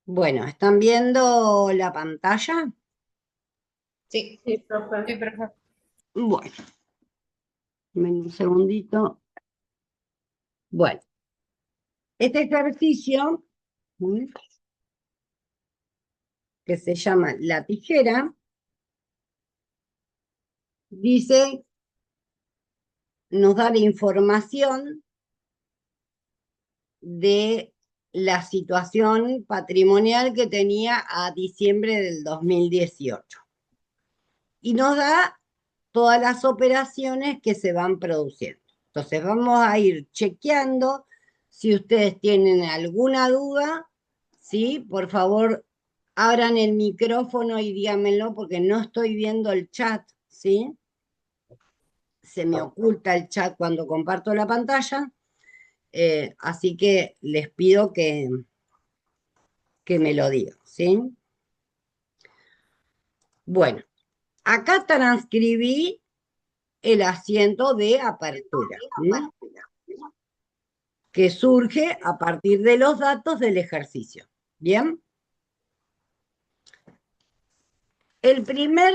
Bueno, ¿están viendo la pantalla? Sí, Sí, profe. sí, perfecto. Bueno, denme un segundito. Bueno, este ejercicio, ¿m? que se llama la tijera, dice, nos da la información de la situación patrimonial que tenía a diciembre del 2018 y nos da todas las operaciones que se van produciendo. Entonces vamos a ir chequeando. Si ustedes tienen alguna duda, ¿sí? Por favor, abran el micrófono y díganmelo porque no estoy viendo el chat, ¿sí? Se me oculta el chat cuando comparto la pantalla, así que les pido que me lo digan, ¿sí? Bueno, acá transcribí el asiento de apertura, ¿m? que surge a partir de los datos del ejercicio. ¿Bien? El primer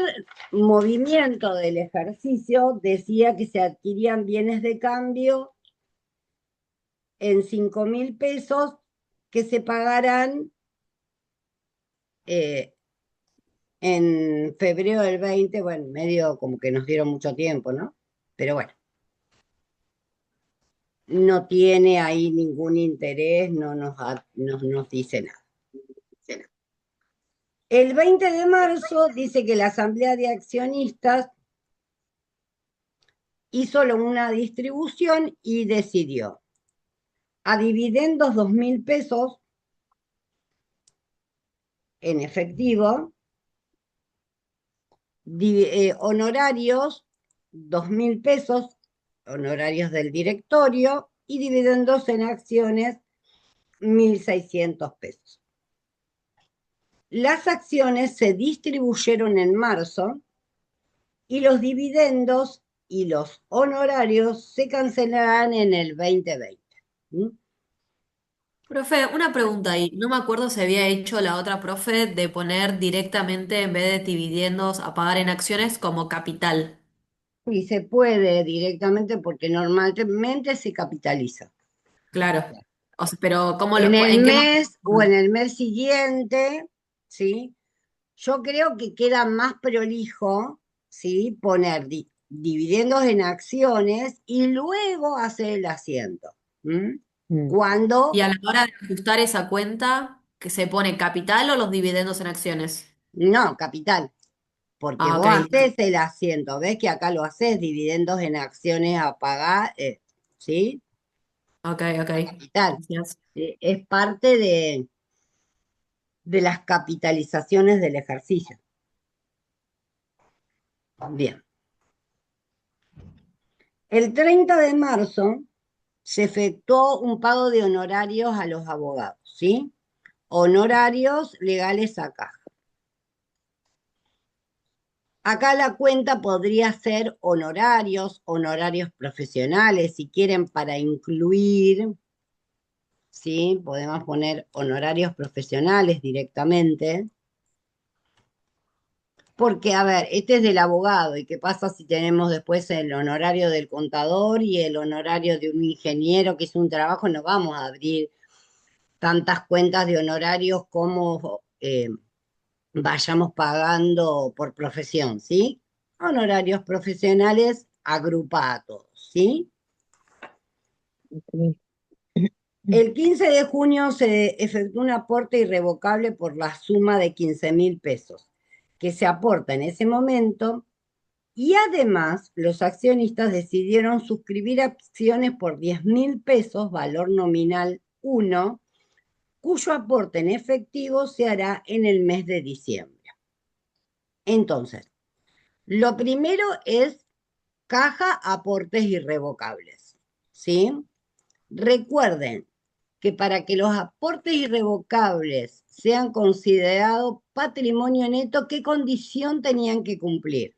movimiento del ejercicio decía que se adquirían bienes de cambio en 5.000 pesos que se pagarán eh, en febrero del 20, bueno, medio como que nos dieron mucho tiempo, ¿no? Pero bueno, no tiene ahí ningún interés, no nos dice nada. El 20 de marzo dice que la Asamblea de Accionistas hizo una distribución y decidió a dividendos 2.000 pesos en efectivo, honorarios 2.000 pesos, honorarios del directorio y dividendos en acciones 1.600 pesos. Las acciones se distribuyeron en marzo y los dividendos y los honorarios se cancelarán en el 2020. ¿Mm? Profe, una pregunta ahí. No me acuerdo si había hecho la otra profe de poner directamente en vez de dividendos a pagar en acciones como capital. Y se puede directamente porque normalmente se capitaliza. Claro. O sea, pero En el ¿en qué más? mes o en el mes siguiente, ¿sí? Yo creo que queda más prolijo, ¿sí? Poner dividendos en acciones y luego hacer el asiento. ¿M? Y Cuando, a la hora de ajustar esa cuenta, ¿que se pone capital o los dividendos en acciones? no, capital, porque Ah, ok, vos listo. haces el asiento, ves que acá lo haces, dividendos en acciones a pagar, ¿sí? Ok, ok. Capital. Gracias. Es parte de las capitalizaciones del ejercicio. Bien. El 30 de marzo se efectuó un pago de honorarios a los abogados, ¿sí? Honorarios legales a caja. Acá la cuenta podría ser honorarios, honorarios profesionales, si quieren para incluir, ¿sí? Podemos poner honorarios profesionales directamente. Porque, a ver, este es del abogado, ¿y qué pasa si tenemos después el honorario del contador y el honorario de un ingeniero que hizo un trabajo? No vamos a abrir tantas cuentas de honorarios como vayamos pagando por profesión, ¿sí? Honorarios profesionales agrupados, ¿sí? Ok. El 15 de junio se efectuó un aporte irrevocable por la suma de 15.000 pesos, que se aporta en ese momento. Y además, los accionistas decidieron suscribir acciones por 10.000 pesos, valor nominal 1, cuyo aporte en efectivo se hará en el mes de diciembre. Entonces, lo primero es caja aportes irrevocables, ¿sí? Recuerden que para que los aportes irrevocables sean considerados patrimonio neto, ¿qué condición tenían que cumplir?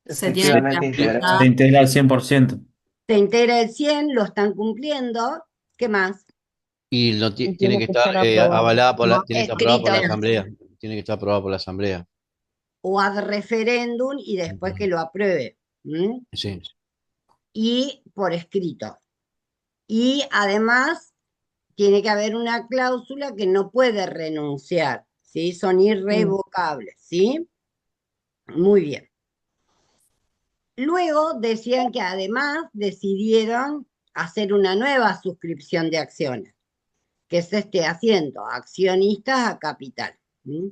Se tiene que Efectivamente Se integrado. aplicar. integra al 100%. Se integra el 100, lo están cumpliendo. ¿Qué más? Y y tiene tiene que que estar estar aprobado. avalada por No, tiene que estar aprobada por escrito la no. asamblea. Tiene que estar aprobada por la asamblea. O ad referéndum y después que Ujú. lo apruebe. ¿M? Sí. Y por escrito. Y además tiene que haber una cláusula que no puede renunciar, ¿sí? Son Mm, irrevocables, ¿sí? Muy bien. Luego decían que además decidieron hacer una nueva suscripción de acciones, que es este asiento, accionistas a capital. ¿M?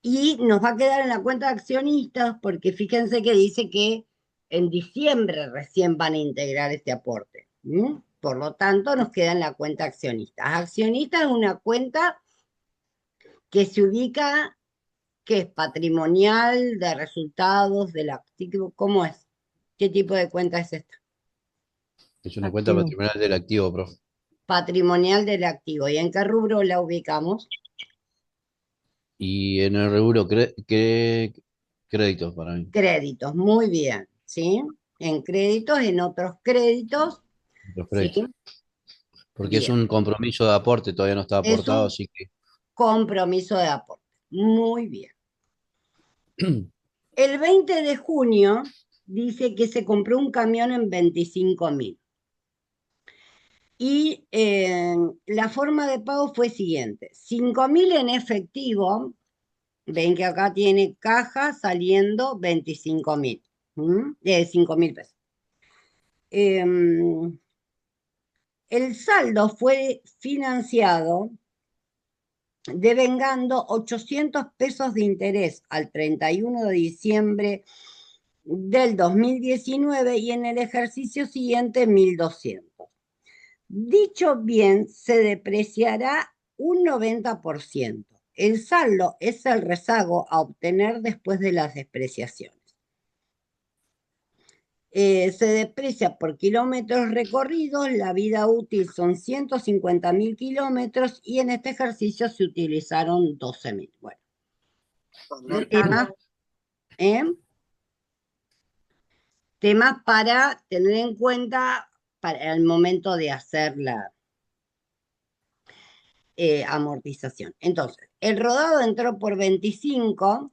Y nos va a quedar en la cuenta de accionistas porque fíjense que dice que en diciembre recién van a integrar este aporte. ¿M? Por lo tanto, nos queda en la cuenta accionistas. Accionistas es una cuenta que se ubica, que es patrimonial, de resultados, del activo. ¿Cómo es? ¿Qué tipo de cuenta es esta? Es una cuenta activo. patrimonial del activo, profe. Patrimonial del activo. ¿Y en qué rubro la ubicamos? Y en el rubro créditos para mí. Créditos, muy bien, ¿sí? En créditos, en otros créditos, Los ¿sí? créditos. Porque es Bien. un compromiso de aporte, todavía no está Es aportado, un así que compromiso de aporte. Muy bien. El 20 de junio dice que se compró un camión en 25.000. Y la forma de pago fue siguiente: 5.000 en efectivo. Ven que acá tiene caja saliendo 25.000. 5.000 pesos. El saldo fue financiado devengando 800 pesos de interés al 31 de diciembre del 2019 y en el ejercicio siguiente 1.200. Dicho bien se depreciará un 90%. El saldo es el rezago a obtener después de las depreciaciones. Se deprecia por kilómetros recorridos, la vida útil son 150.000 kilómetros y en este ejercicio se utilizaron 12.000. Bueno, ¿eh? Temas para tener en cuenta para el momento de hacer la amortización. Entonces, el rodado entró por 25.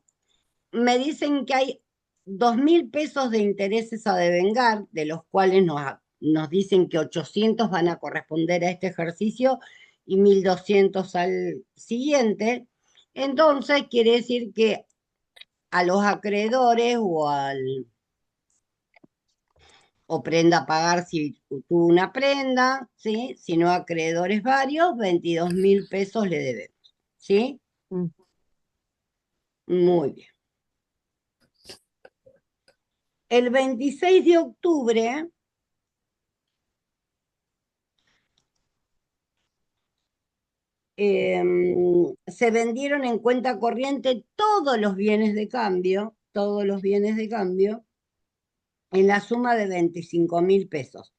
Me dicen que hay 2.000 pesos de intereses a devengar, de los cuales nos dicen que 800 van a corresponder a este ejercicio y 1.200 al siguiente. Entonces, quiere decir que a los acreedores o prenda a pagar si tuvo una prenda, ¿sí? Si no, acreedores varios, 22.000 pesos le debemos, ¿sí? Mm, Muy bien. El 26 de octubre se vendieron en cuenta corriente todos los bienes de cambio, en la suma de 25.000 pesos,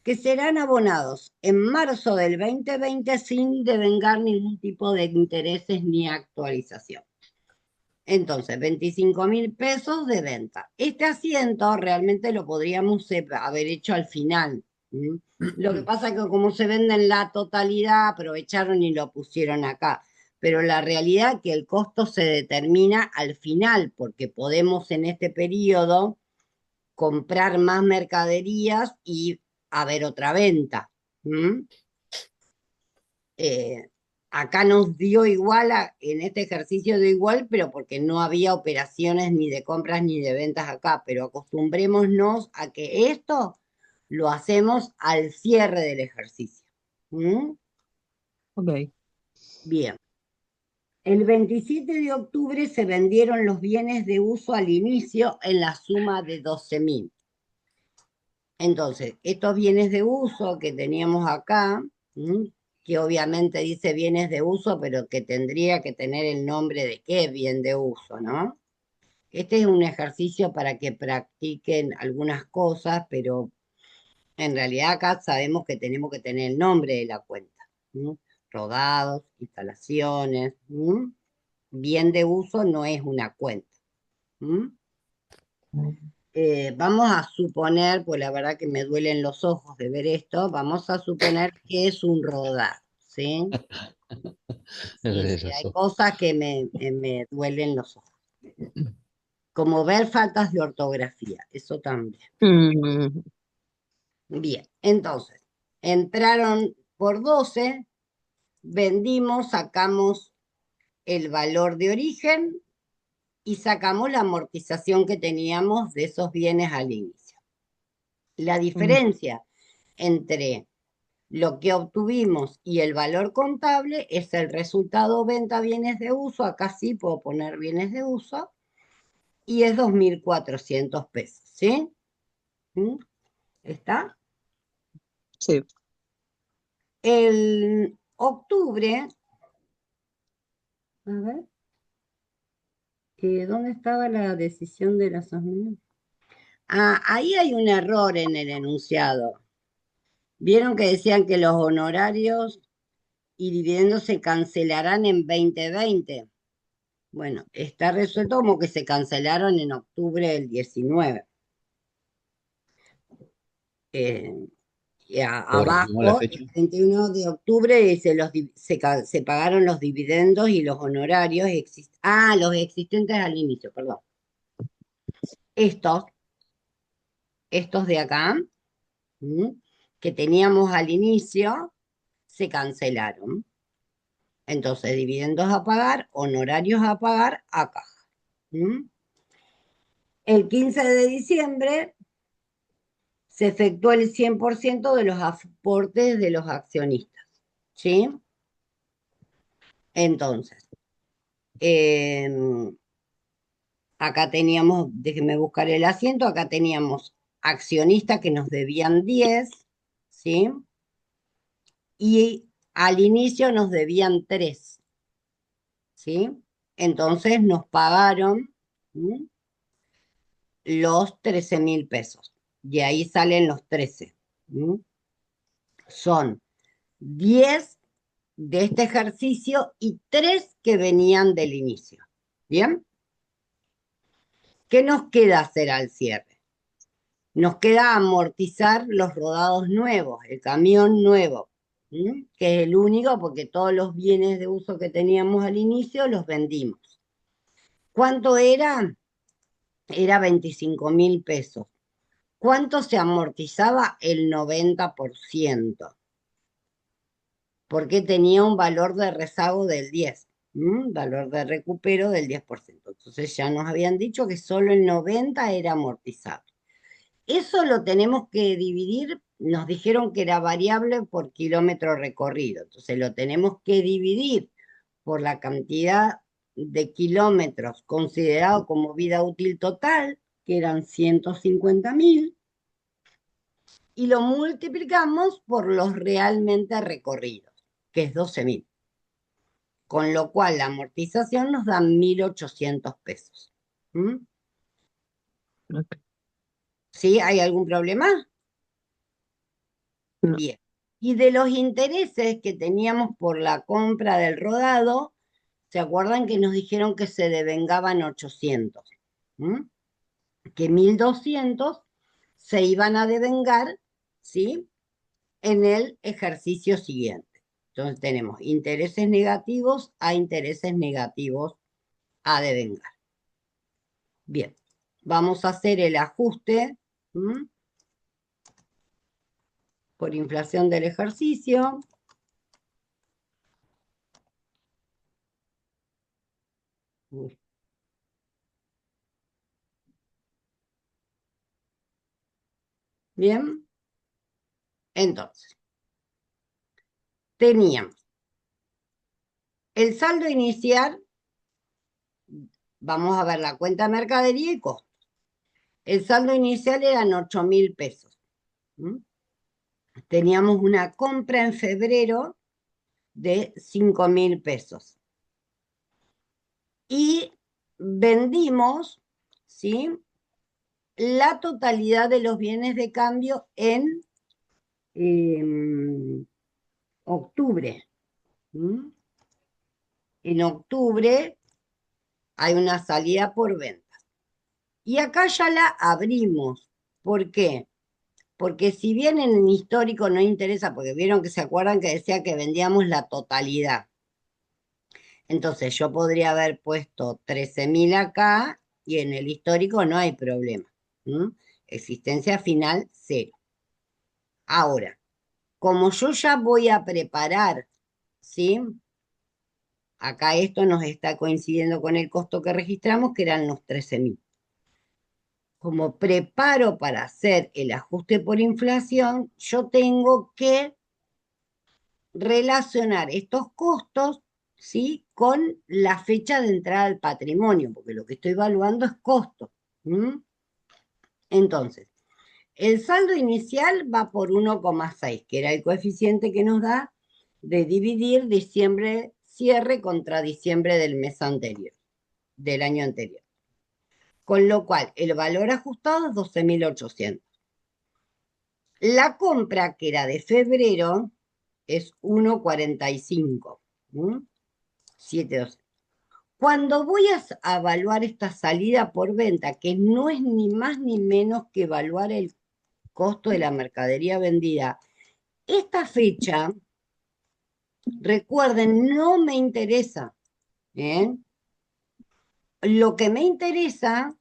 que serán abonados en marzo del 2020 sin devengar ningún tipo de intereses ni actualización. Entonces, 25.000 pesos de venta. Este asiento realmente lo podríamos haber hecho al final. Lo que pasa es que como se vende en la totalidad, aprovecharon y lo pusieron acá. Pero la realidad es que el costo se determina al final, porque podemos en este periodo comprar más mercaderías y haber otra venta. ¿Mm? eh, Acá nos dio igual, en este ejercicio dio igual, pero porque no había operaciones ni de compras ni de ventas acá, pero acostumbrémonos a que esto lo hacemos al cierre del ejercicio. ¿Mm? ok. Bien. El 27 de octubre se vendieron los bienes de uso al inicio en la suma de 12.000. Entonces, estos bienes de uso que teníamos acá, que obviamente dice bienes de uso, pero que tendría que tener el nombre de qué bien de uso, ¿no? Este es un ejercicio para que practiquen algunas cosas, pero en realidad acá sabemos que tenemos que tener el nombre de la cuenta. Rodados, instalaciones. Bien de uso no es una cuenta. vamos a suponer, pues la verdad que me duelen los ojos de ver esto, vamos a suponer que es un rodar, ¿sí? Me Sí, duele sí, los hay ojos. cosas que me duelen los ojos. Como ver faltas de ortografía, eso también. Mm, Bien, entonces, entraron por 12, vendimos, sacamos el valor de origen y sacamos la amortización que teníamos de esos bienes al inicio. La mm, diferencia entre lo que obtuvimos y el valor contable es el resultado venta bienes de uso, acá sí puedo poner bienes de uso, y es 2.400 pesos, ¿sí? ¿Mm? ¿Está? sí. El octubre, a ver, ¿dónde estaba la decisión de la asambleas? Ah, ahí hay un error en el enunciado. Vieron que decían que los honorarios y dividendos se cancelarán en 2020. Bueno, está resuelto como que se cancelaron en octubre del 19. Eh, y Corregimos la abajo, fecha. el 31 de octubre dice se pagaron los dividendos y los honorarios. Los existentes al inicio, perdón. Estos, estos de acá, ¿m? Que teníamos al inicio, se cancelaron. Entonces, dividendos a pagar, honorarios a pagar a caja. ¿M? El 15 de diciembre se efectuó el 100% de los aportes de los accionistas. ¿Sí? Entonces, acá teníamos, déjenme buscar el asiento, acá teníamos accionistas que nos debían 10, ¿sí? Y al inicio nos debían 3, ¿sí? Entonces nos pagaron, ¿m? Los 13.000 pesos. Y ahí salen los 13. ¿M? Son 10 de este ejercicio y 3 que venían del inicio. ¿Bien? ¿Qué nos queda hacer al cierre? Nos queda amortizar los rodados nuevos, el camión nuevo, que es el único porque todos los bienes de uso que teníamos al inicio los vendimos. ¿Cuánto era? Era 25.000 pesos. ¿Cuánto se amortizaba? El 90%, porque tenía un valor de rezago del 10%, valor de recupero del 10%. Entonces ya nos habían dicho que solo el 90% era amortizado. Eso lo tenemos que dividir, nos dijeron que era variable por kilómetro recorrido, entonces lo tenemos que dividir por la cantidad de kilómetros considerado como vida útil total, que eran 150.000, y lo multiplicamos por los realmente recorridos, que es 12.000. Con lo cual la amortización nos da 1.800 pesos. ¿Mm? Ok. ¿Sí? ¿Hay algún problema? No. Bien. Y de los intereses que teníamos por la compra del rodado, ¿se acuerdan que nos dijeron que se devengaban 800? ¿Mm? Que 1.200 se iban a devengar, ¿sí? En el ejercicio siguiente. Entonces tenemos intereses negativos a intereses negativos a devengar. Bien, vamos a hacer el ajuste por inflación del ejercicio. Bien, entonces, teníamos el saldo inicial, vamos a ver la cuenta de mercadería y costos. El saldo inicial eran 8.000 pesos. Teníamos una compra en febrero de 5.000 pesos. Y vendimos, ¿sí? La totalidad de los bienes de cambio en octubre. ¿Mm? En octubre hay una salida por venta. Y acá ya la abrimos. ¿Por qué? Porque si bien en el histórico no interesa, porque vieron que se acuerdan que decía que vendíamos la totalidad. Entonces yo podría haber puesto 13.000 acá y en el histórico no hay problema. ¿Mm? Existencia final, cero. Ahora, como yo ya voy a preparar, ¿sí? Acá esto nos está coincidiendo con el costo que registramos, que eran los 13.000. Como preparo para hacer el ajuste por inflación, yo tengo que relacionar estos costos, ¿sí? Con la fecha de entrada al patrimonio, porque lo que estoy evaluando es costo. ¿Mm? Entonces, el saldo inicial va por 1,6, que era el coeficiente que nos da de dividir diciembre cierre contra diciembre del mes anterior, del año anterior. Con lo cual, el valor ajustado es 12.800. La compra, que era de febrero, es 1,45. 7,12. Cuando voy a evaluar esta salida por venta, que no es ni más ni menos que evaluar el costo de la mercadería vendida, esta fecha, recuerden, no me interesa. ¿Eh? Lo que me interesa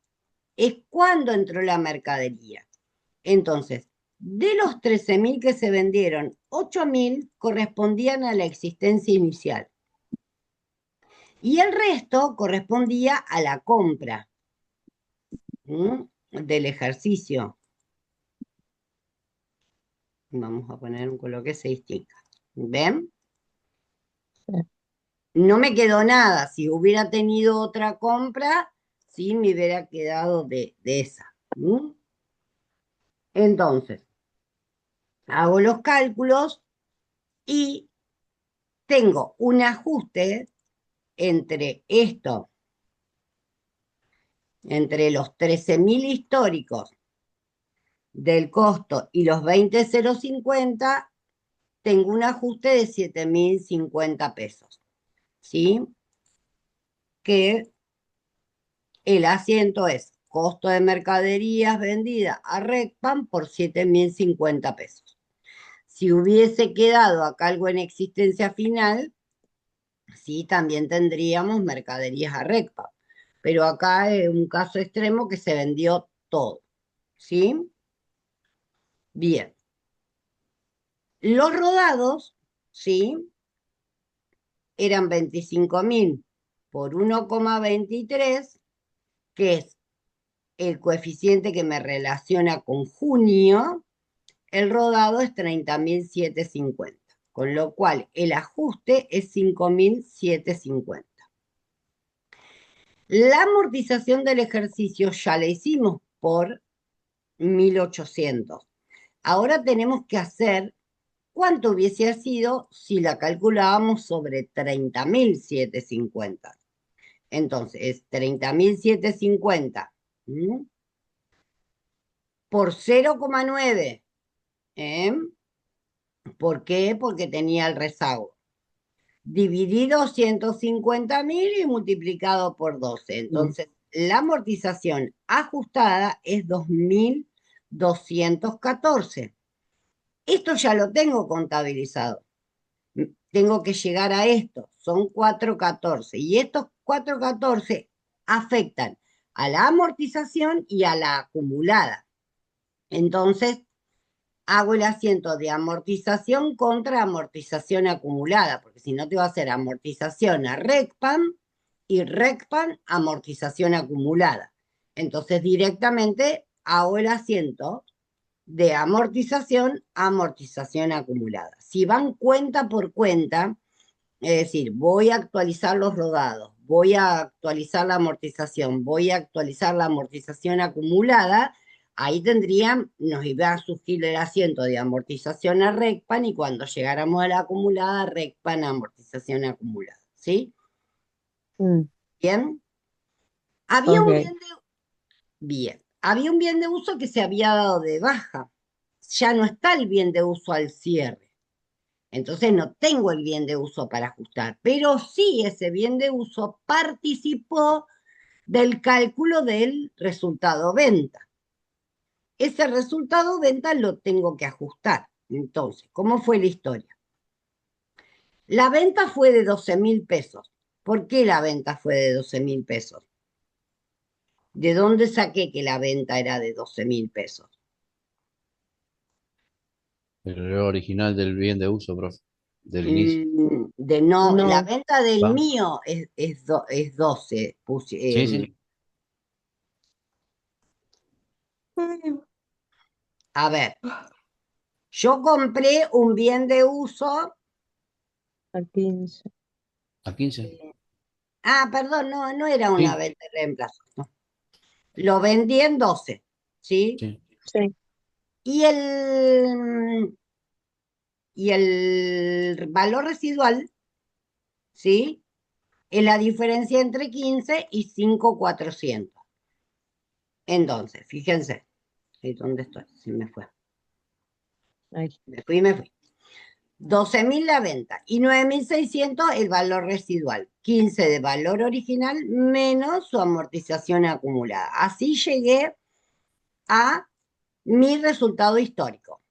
es cuándo entró la mercadería. Entonces, de los 13.000 que se vendieron, 8.000 correspondían a la existencia inicial. Y el resto correspondía a la compra del ejercicio. Vamos a poner un color que se distinga. ¿Ven? Sí. No me quedó nada. Si hubiera tenido otra compra, sí me hubiera quedado de esa. Entonces, hago los cálculos y tengo un ajuste entre esto, entre los 13.000 históricos del costo y los 20.050, tengo un ajuste de 7.050 pesos. ¿Sí? Que el asiento es costo de mercaderías vendida a RECPAM por 7.050 pesos. Si hubiese quedado acá algo en existencia final, sí, también tendríamos mercaderías a RECPAM. Pero acá es un caso extremo que se vendió todo. ¿Sí? Bien. Los rodados, ¿sí? Eran 25.000 por 1,23, que es el coeficiente que me relaciona con junio. El rodado es 30.750, con lo cual el ajuste es 5.750. La amortización del ejercicio ya la hicimos por 1.800. Ahora tenemos que hacer cuánto hubiese sido si la calculábamos sobre 30.750. Entonces, es 30.750 por 0,9. ¿Por qué? Porque tenía el rezago. Dividido 150.000 y multiplicado por 12. Entonces, la amortización ajustada es 2.214. Esto ya lo tengo contabilizado. Tengo que llegar a esto. Son 414. Y estos 414 afectan a la amortización y a la acumulada. Entonces, hago el asiento de amortización contra amortización acumulada, porque si no te va a hacer amortización a RECPAM y RECPAM amortización acumulada. Entonces directamente hago el asiento de amortización a amortización acumulada. Si van cuenta por cuenta, es decir, voy a actualizar los rodados, voy a actualizar la amortización, voy a actualizar la amortización acumulada, ahí nos iba a surgir el asiento de amortización a RECPAM y cuando llegáramos a la acumulada, RECPAM a amortización acumulada. ¿Sí? ¿Bien? Había un Ok. bien. Había un bien de uso que se había dado de baja. Ya no está el bien de uso al cierre. Entonces no tengo el bien de uso para ajustar, pero sí ese bien de uso participó del cálculo del resultado venta. Ese resultado venta lo tengo que ajustar. Entonces, ¿cómo fue la historia? La venta fue de 12.000 pesos. ¿Por qué la venta fue de 12.000 pesos? ¿De dónde saqué que la venta era de 12.000 pesos? El valor original del bien de uso, profe, del inicio. No, la No. venta del ¿Va? mío es 12. Sí, sí. A ver, yo compré un bien de uso. A 15. ¿A 15? Perdón, no era una Sí, venta de reemplazo. No. Lo vendí en 12, ¿sí? sí. Sí. Y el valor residual, ¿sí? Es la diferencia entre 15 y 5.400. Entonces, fíjense, ¿dónde estoy? Se me fue. Ahí. Me fui. 12.000 la venta y 9.600 el valor residual. 15 de valor original menos su amortización acumulada. Así llegué a mi resultado histórico.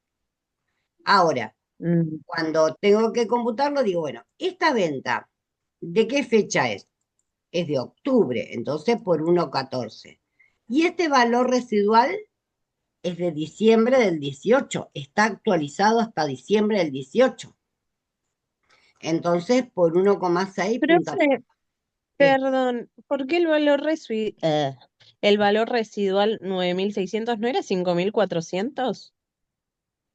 Ahora, Mm. cuando tengo que computarlo, digo, bueno, esta venta, ¿de qué fecha es? Es de octubre, entonces por 1.14. Y este valor residual es de diciembre del 18, está actualizado hasta diciembre del 18. Entonces, por 1.6 punta. Profe, ¿Qué? perdón, ¿por qué el valor residual 9.600 no era 5.400?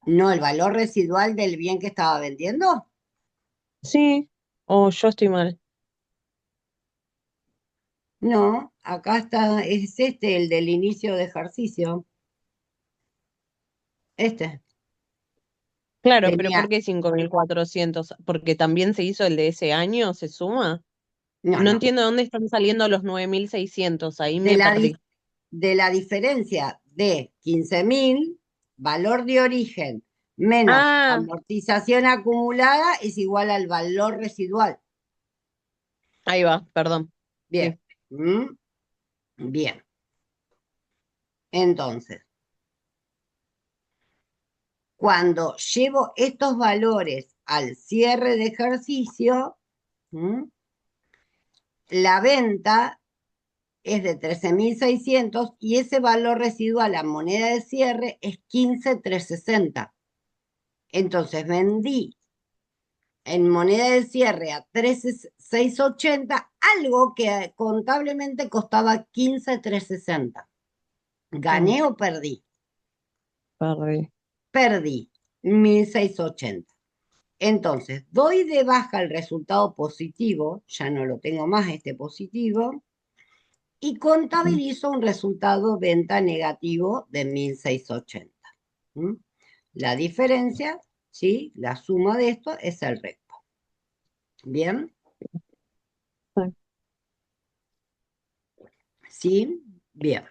No, el valor residual del bien que estaba vendiendo. Sí, o yo estoy mal. No, acá está, es este, el del inicio de ejercicio. Este. Claro, pero Tenía, ¿por qué 5.400? ¿Porque también se hizo el de ese año? ¿Se suma? no, No no. entiendo dónde están saliendo los 9.600, ahí De me la, perdí. de la diferencia de 15.000, valor de origen menos Ah, amortización acumulada es igual al valor residual. ahí va, perdón. Bien. Sí. ¿Mm? Bien. Entonces, cuando llevo estos valores al cierre de ejercicio, ¿mm? La venta es de 13.600 y ese valor residual, la moneda de cierre, es 15.360. Entonces vendí en moneda de cierre a 13.680 algo que contablemente costaba 15.360. Mm, ¿Gané o perdí? perdí. Perdí 1.680. Entonces, doy de baja el resultado positivo, ya no lo tengo más este positivo, y Mm, contabilizo un resultado venta negativo de 1.680. ¿Mm? La diferencia, ¿sí? La suma de esto es el recto. ¿Bien? sí, ¿Sí? Bien.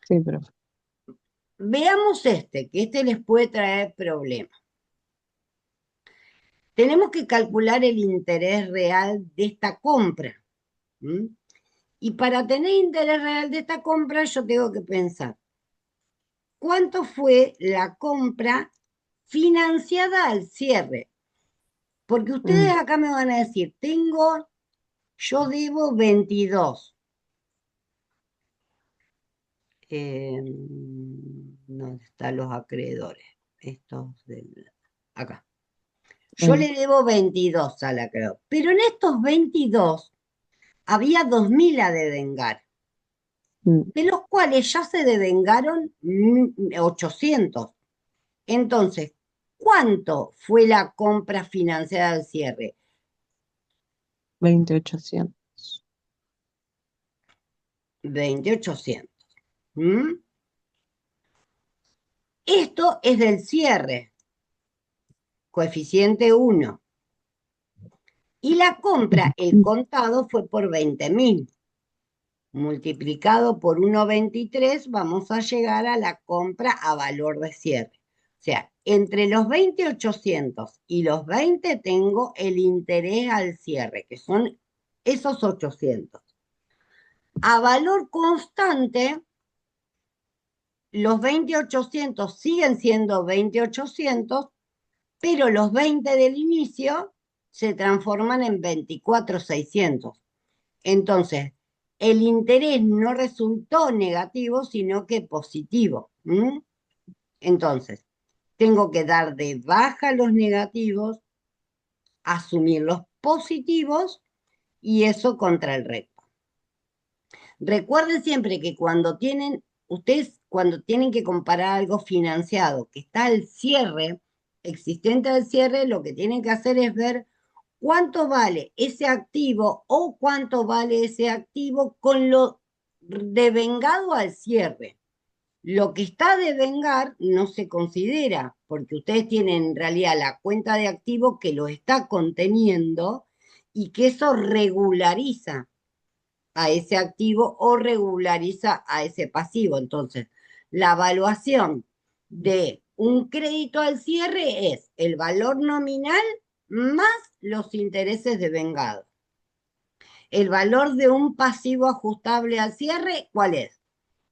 sí, profe. Veamos que este les puede traer problemas. Tenemos que calcular el interés real de esta compra. ¿Mm? Y para tener interés real de esta compra, yo tengo que pensar, ¿cuánto fue la compra financiada al cierre? Porque ustedes Mm, acá me van a decir, yo debo 22. ¿Dónde están los acreedores? Acá. Yo mm, le debo 22 al acreedor, pero en estos 22 había 2.000 a devengar, mm. de los cuales ya se devengaron 800. Entonces, ¿cuánto fue la compra financiada al cierre? 20.800. 20.800. ¿Mm? Esto es del cierre, coeficiente 1. Y la compra, el contado, fue por 20.000. Multiplicado por 1,23, vamos a llegar a la compra a valor de cierre. O sea, entre los 20.800 y los 20 tengo el interés al cierre, que son esos 800. A valor constante, los 20.800 siguen siendo 20.800, pero los 20 del inicio se transforman en 24.600. Entonces, el interés no resultó negativo, sino que positivo. Entonces, tengo que dar de baja los negativos, asumir los positivos y eso contra el recto. Recuerden siempre que ustedes cuando tienen que comparar algo financiado que está al cierre, existente al cierre, lo que tienen que hacer es ver cuánto vale ese activo o cuánto vale ese activo con lo devengado al cierre. Lo que está a devengar no se considera, porque ustedes tienen en realidad la cuenta de activo que lo está conteniendo y que eso regulariza a ese activo o regulariza a ese pasivo. Entonces, la evaluación de un crédito al cierre es el valor nominal más los intereses devengados. El valor de un pasivo ajustable al cierre, ¿cuál es?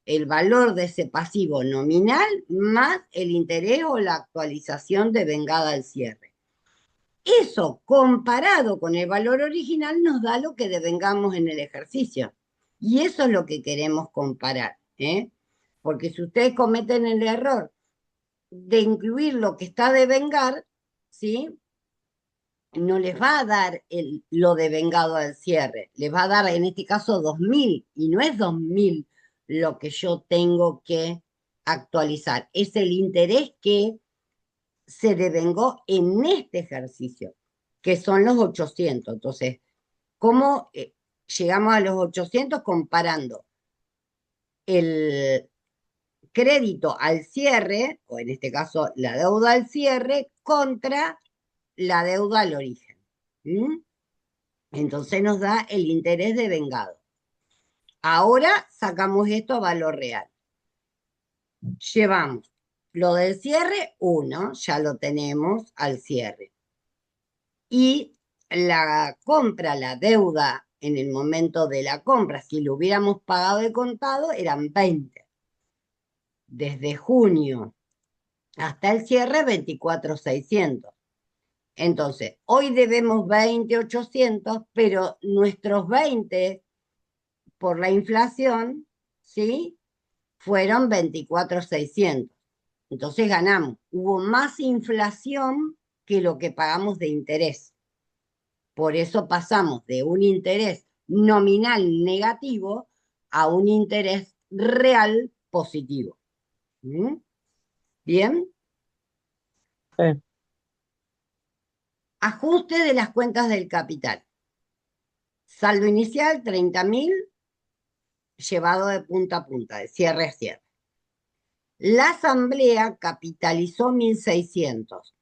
El valor de ese pasivo nominal más el interés o la actualización devengada al cierre. Eso, comparado con el valor original, nos da lo que devengamos en el ejercicio. Y eso es lo que queremos comparar, ¿eh? Porque si ustedes cometen el error de incluir lo que está a devengar, ¿sí? No les va a dar lo devengado al cierre, les va a dar en este caso 2.000, y no es 2.000 lo que yo tengo que actualizar, es el interés que se devengó en este ejercicio, que son los 800. Entonces, ¿cómo llegamos a los 800? Comparando el crédito al cierre, o en este caso la deuda al cierre, contra la deuda al origen. Entonces nos da el interés devengado. Ahora sacamos esto a valor real. Llevamos lo del cierre, 1, ya lo tenemos al cierre. Y la compra, la deuda en el momento de la compra, si lo hubiéramos pagado de contado, eran 20. Desde junio hasta el cierre, 24.600. Entonces, hoy debemos 20.800, pero nuestros 20 por la inflación, ¿sí? Fueron 24.600. Entonces ganamos. Hubo más inflación que lo que pagamos de interés. Por eso pasamos de un interés nominal negativo a un interés real positivo. ¿Bien? Sí. Ajuste de las cuentas del capital. Saldo inicial, 30.000, llevado de punta a punta, de cierre a cierre. La asamblea capitalizó 1.600.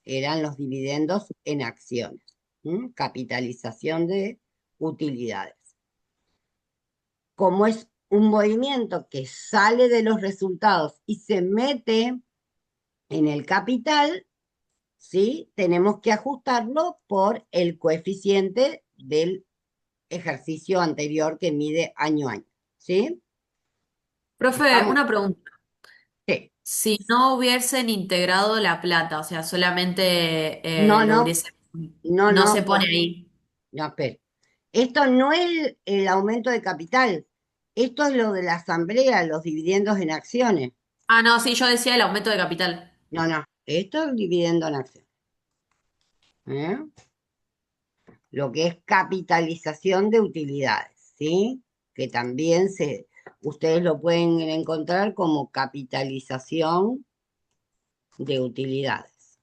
Eran los dividendos en acciones. Capitalización de utilidades. Como es un movimiento que sale de los resultados y se mete en el capital, ¿sí? Tenemos que ajustarlo por el coeficiente del ejercicio anterior que mide año a año. ¿Sí? Profe, ¿Estamos? una pregunta. Sí. Si no hubiesen integrado la plata, o sea, solamente No, lo no, hubiese, no, no se no, pone ahí. no, espera. Esto no es el aumento de capital. Esto es lo de la asamblea, los dividendos en acciones. Ah, no, sí, yo decía el aumento de capital. No, no. Esto es el dividendo en acciones. ¿Eh? Lo que es capitalización de utilidades, ¿sí? Que también ustedes lo pueden encontrar como capitalización de utilidades.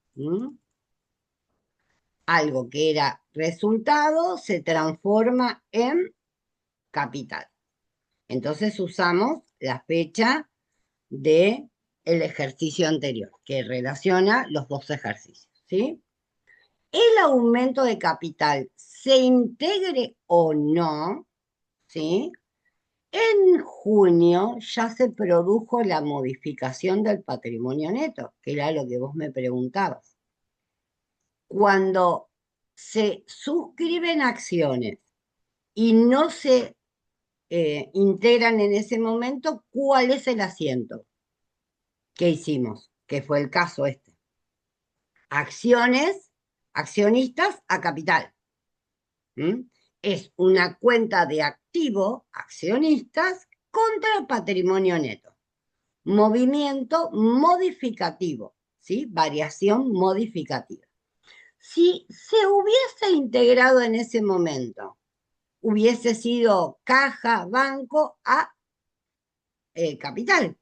Algo que era resultado se transforma en capital. Entonces usamos la fecha de el ejercicio anterior, que relaciona los dos ejercicios, ¿sí? El aumento de capital se integre o no, ¿sí? En junio ya se produjo la modificación del patrimonio neto, que era lo que vos me preguntabas. Cuando se suscriben acciones y no se integran en ese momento cuál es el asiento que hicimos, que fue el caso este. Acciones, accionistas a capital. Es una cuenta de activo, accionistas, contra patrimonio neto. Movimiento modificativo, ¿sí? Variación modificativa. Si se hubiese integrado en ese momento, hubiese sido caja, banco a capital.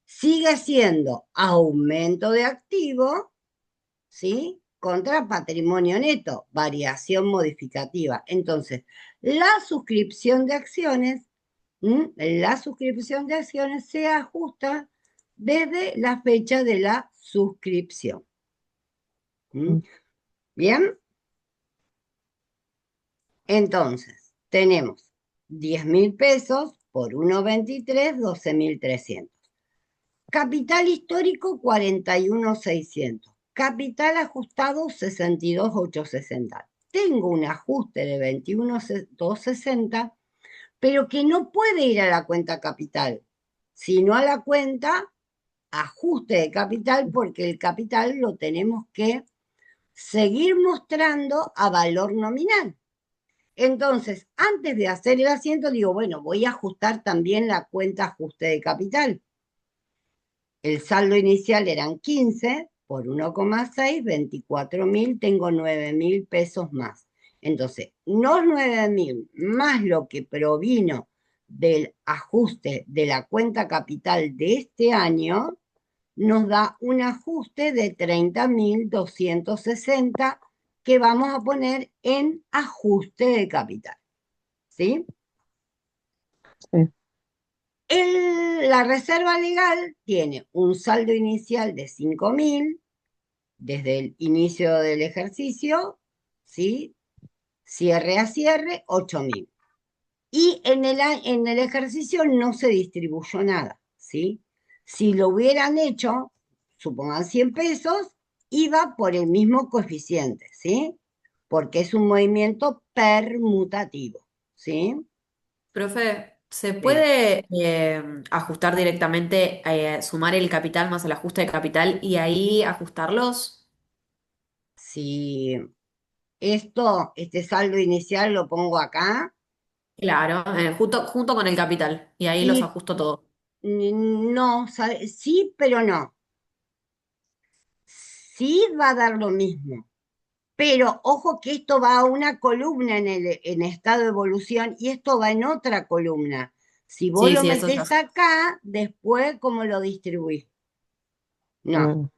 Sigue siendo aumento de activo, ¿sí? Contra patrimonio neto, variación modificativa. Entonces, la suscripción de acciones se ajusta desde la fecha de la suscripción. ¿Bien? Entonces, tenemos 10.000 pesos por 1,23, 12.300. Capital histórico, 41.600. Capital ajustado, 62.860. Tengo un ajuste de 21.260, pero que no puede ir a la cuenta capital, sino a la cuenta ajuste de capital, porque el capital lo tenemos que seguir mostrando a valor nominal. Entonces, antes de hacer el asiento, digo, bueno, voy a ajustar también la cuenta ajuste de capital. El saldo inicial eran 15 por 1,6, 24.000, tengo 9.000 pesos más. Entonces, los 9.000 más lo que provino del ajuste de la cuenta capital de este año, nos da un ajuste de 30.260 que vamos a poner en ajuste de capital. ¿Sí? Sí. La reserva legal tiene un saldo inicial de 5.000 desde el inicio del ejercicio, ¿sí? Cierre a cierre, 8.000. Y en el ejercicio no se distribuyó nada, ¿sí? Si lo hubieran hecho, supongan 100 pesos, iba por el mismo coeficiente, ¿sí? Porque es un movimiento permutativo, ¿sí? Profe, ¿se Sí. puede ajustar directamente, sumar el capital más el ajuste de capital y ahí ajustarlos? Si este saldo inicial lo pongo acá, Claro, junto con el capital y ahí los y ajusto todo. no, sí, pero no. Sí va a dar lo mismo. Pero ojo que esto va a una columna en estado de evolución y esto va en otra columna. Si vos Sí, lo sí, eso ya metés acá, después, ¿cómo lo distribuís? No, Mm.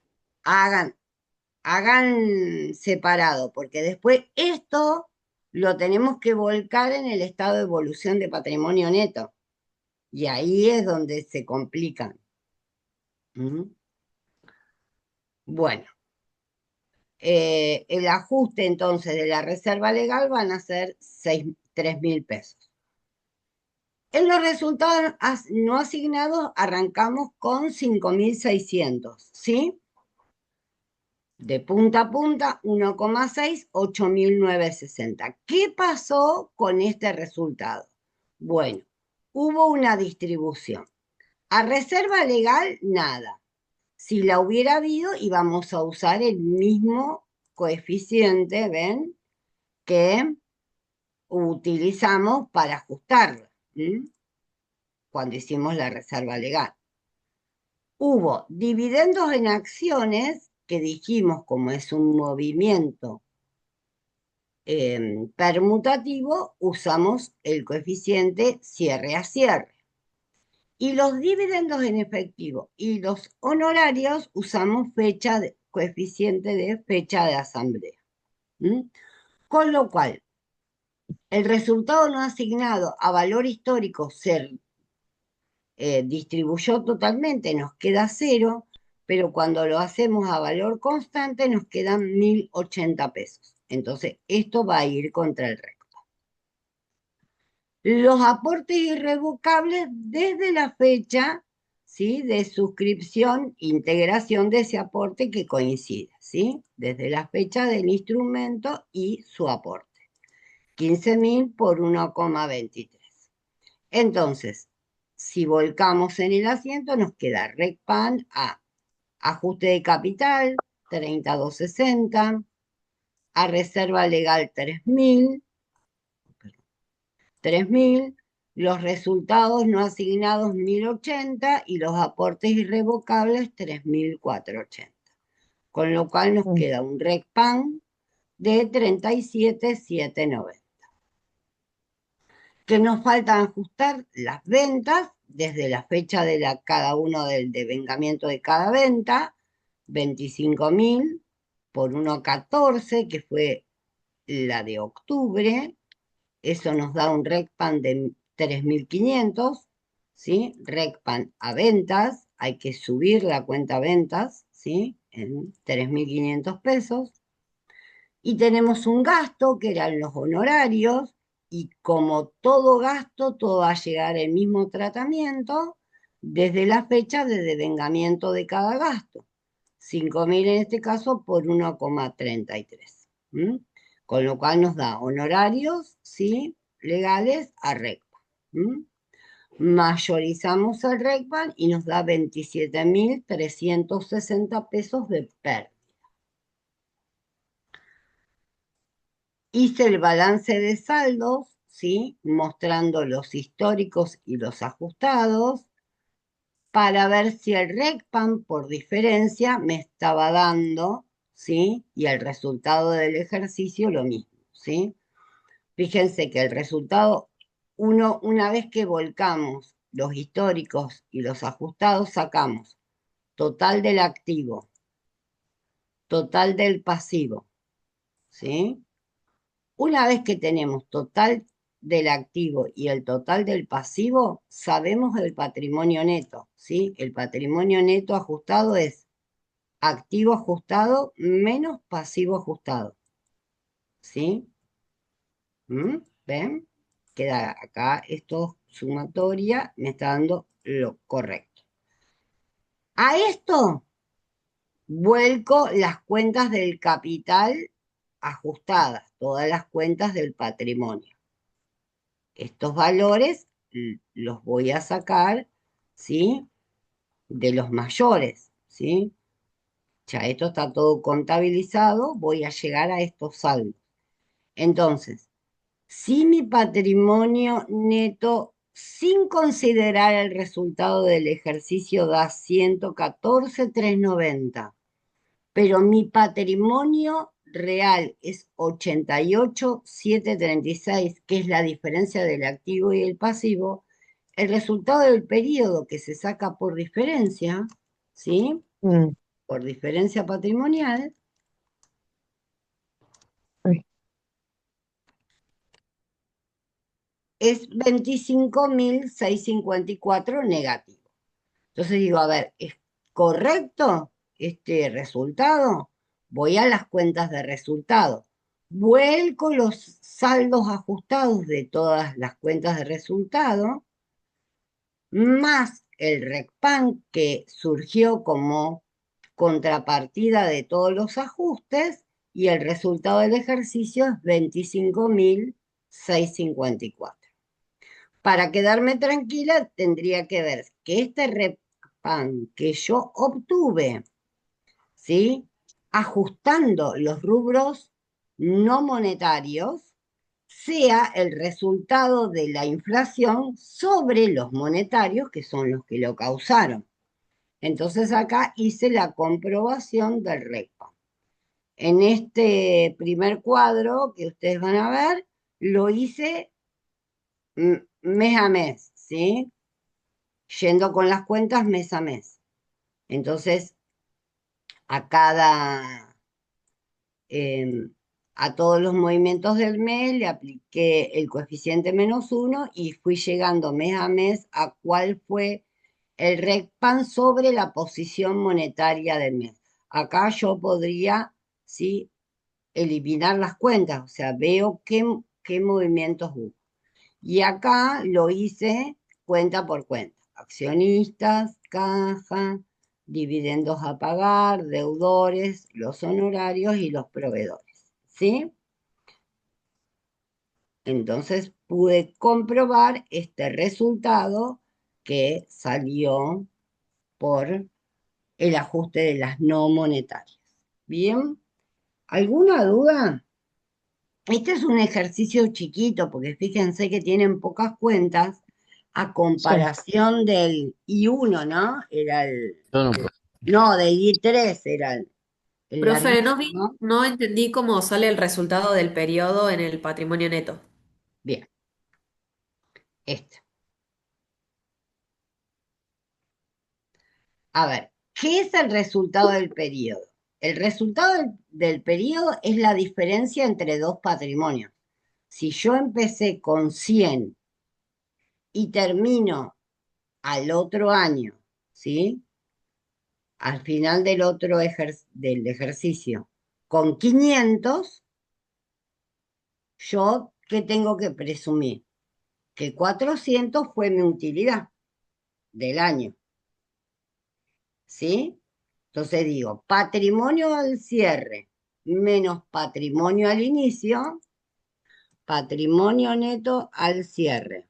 hagan separado, porque después esto lo tenemos que volcar en el estado de evolución de patrimonio neto. Y ahí es donde se complican. Bueno, el ajuste entonces de la reserva legal van a ser 3.000 pesos. En los resultados no asignados arrancamos con 5.600, ¿sí? De punta a punta, 1,6, 8.960. ¿Qué pasó con este resultado? Bueno, hubo una distribución. A reserva legal, nada. Si la hubiera habido, íbamos a usar el mismo coeficiente, ¿ven? Que utilizamos para ajustarla, cuando hicimos la reserva legal. Hubo dividendos en acciones que dijimos, como es un movimiento permutativo, usamos el coeficiente cierre a cierre. Y los dividendos en efectivo y los honorarios usamos coeficiente de fecha de asamblea. Con lo cual, el resultado no asignado a valor histórico se distribuyó totalmente, nos queda 0, pero cuando lo hacemos a valor constante nos quedan 1.080 pesos. Entonces, esto va a ir contra el récord. Los aportes irrevocables desde la fecha, ¿sí?, de suscripción, integración de ese aporte que coincide, ¿sí?, desde la fecha del instrumento y su aporte. 15.000 por 1,23. Entonces, si volcamos en el asiento, nos queda RECPAN a ajuste de capital, 3260, a reserva legal 3.000, los resultados no asignados 1.080 y los aportes irrevocables 3.480. Con lo cual nos queda un RECPAN de 37.790. Que nos faltan ajustar las ventas desde la fecha de cada uno del devengamiento de cada venta, 25.000 por 1.14, que fue la de octubre. Eso nos da un RECPAN de 3.500, ¿sí? RECPAN a ventas, hay que subir la cuenta ventas, ¿sí? En 3.500 pesos. Y tenemos un gasto que eran los honorarios, y como todo gasto, todo va a llegar el mismo tratamiento desde la fecha de devengamiento de cada gasto. 5.000 en este caso por 1,33. Con lo cual nos da honorarios, ¿sí? Legales a RECPAN. Mayorizamos el RECPAN y nos da 27.360 pesos de pérdida. Hice el balance de saldos, ¿sí? Mostrando los históricos y los ajustados, para ver si el RECPAN por diferencia me estaba dando, ¿sí? Y el resultado del ejercicio lo mismo, ¿sí? Fíjense que el resultado, una vez que volcamos los históricos y los ajustados, sacamos total del activo, total del pasivo, ¿sí? Una vez que tenemos total del activo y el total del pasivo, sabemos el patrimonio neto, ¿sí? El patrimonio neto ajustado es activo ajustado menos pasivo ajustado, ¿sí? ¿Ven? Queda acá esto sumatoria, me está dando lo correcto. A esto vuelco las cuentas del capital ajustadas, todas las cuentas del patrimonio. Estos valores los voy a sacar, ¿sí? De los mayores, ¿sí? Ya esto está todo contabilizado, voy a llegar a estos saldos. Entonces, si mi patrimonio neto, sin considerar el resultado del ejercicio, da 114.390, pero mi patrimonio real es 88.736, que es la diferencia del activo y el pasivo, el resultado del periodo que se saca por diferencia, ¿sí? Por diferencia patrimonial, es 25.654 negativo. Entonces digo, a ver, ¿es correcto este resultado? Voy a las cuentas de resultado. Vuelco los saldos ajustados de todas las cuentas de resultado, más el RECPAN que surgió como contrapartida de todos los ajustes, y el resultado del ejercicio es 25.654. Para quedarme tranquila, tendría que ver que este RECPAN que yo obtuve, ¿sí? Ajustando los rubros no monetarios, sea el resultado de la inflación sobre los monetarios, que son los que lo causaron. Entonces acá hice la comprobación del RECPAN. En este primer cuadro que ustedes van a ver, lo hice mes a mes, ¿sí? Yendo con las cuentas mes a mes. Entonces, a todos los movimientos del mes le apliqué el coeficiente -1 y fui llegando mes a mes a cuál fue el RECPAN sobre la posición monetaria del mes. Acá yo podría, ¿sí?, eliminar las cuentas, o sea, veo qué movimientos hubo. Y acá lo hice cuenta por cuenta. Accionistas, caja, dividendos a pagar, deudores, los honorarios y los proveedores, ¿sí? Entonces, pude comprobar este resultado que salió por el ajuste de las no monetarias. ¿Bien? ¿Alguna duda? Este es un ejercicio chiquito, porque fíjense que tienen pocas cuentas a comparación del I1, ¿no? Era Yo no, profe. no, del I3 era el Profe, larguito, ¿no? no entendí cómo sale el resultado del periodo en el patrimonio neto. Bien, este. A ver, ¿qué es el resultado del periodo? El resultado del periodo es la diferencia entre dos patrimonios. Si yo empecé con 100 y termino al otro año, ¿sí? Al final del otro del ejercicio, con 500, yo, ¿qué tengo que presumir? Que 400 fue mi utilidad del año, ¿sí? Entonces digo, patrimonio al cierre menos patrimonio al inicio, patrimonio neto al cierre.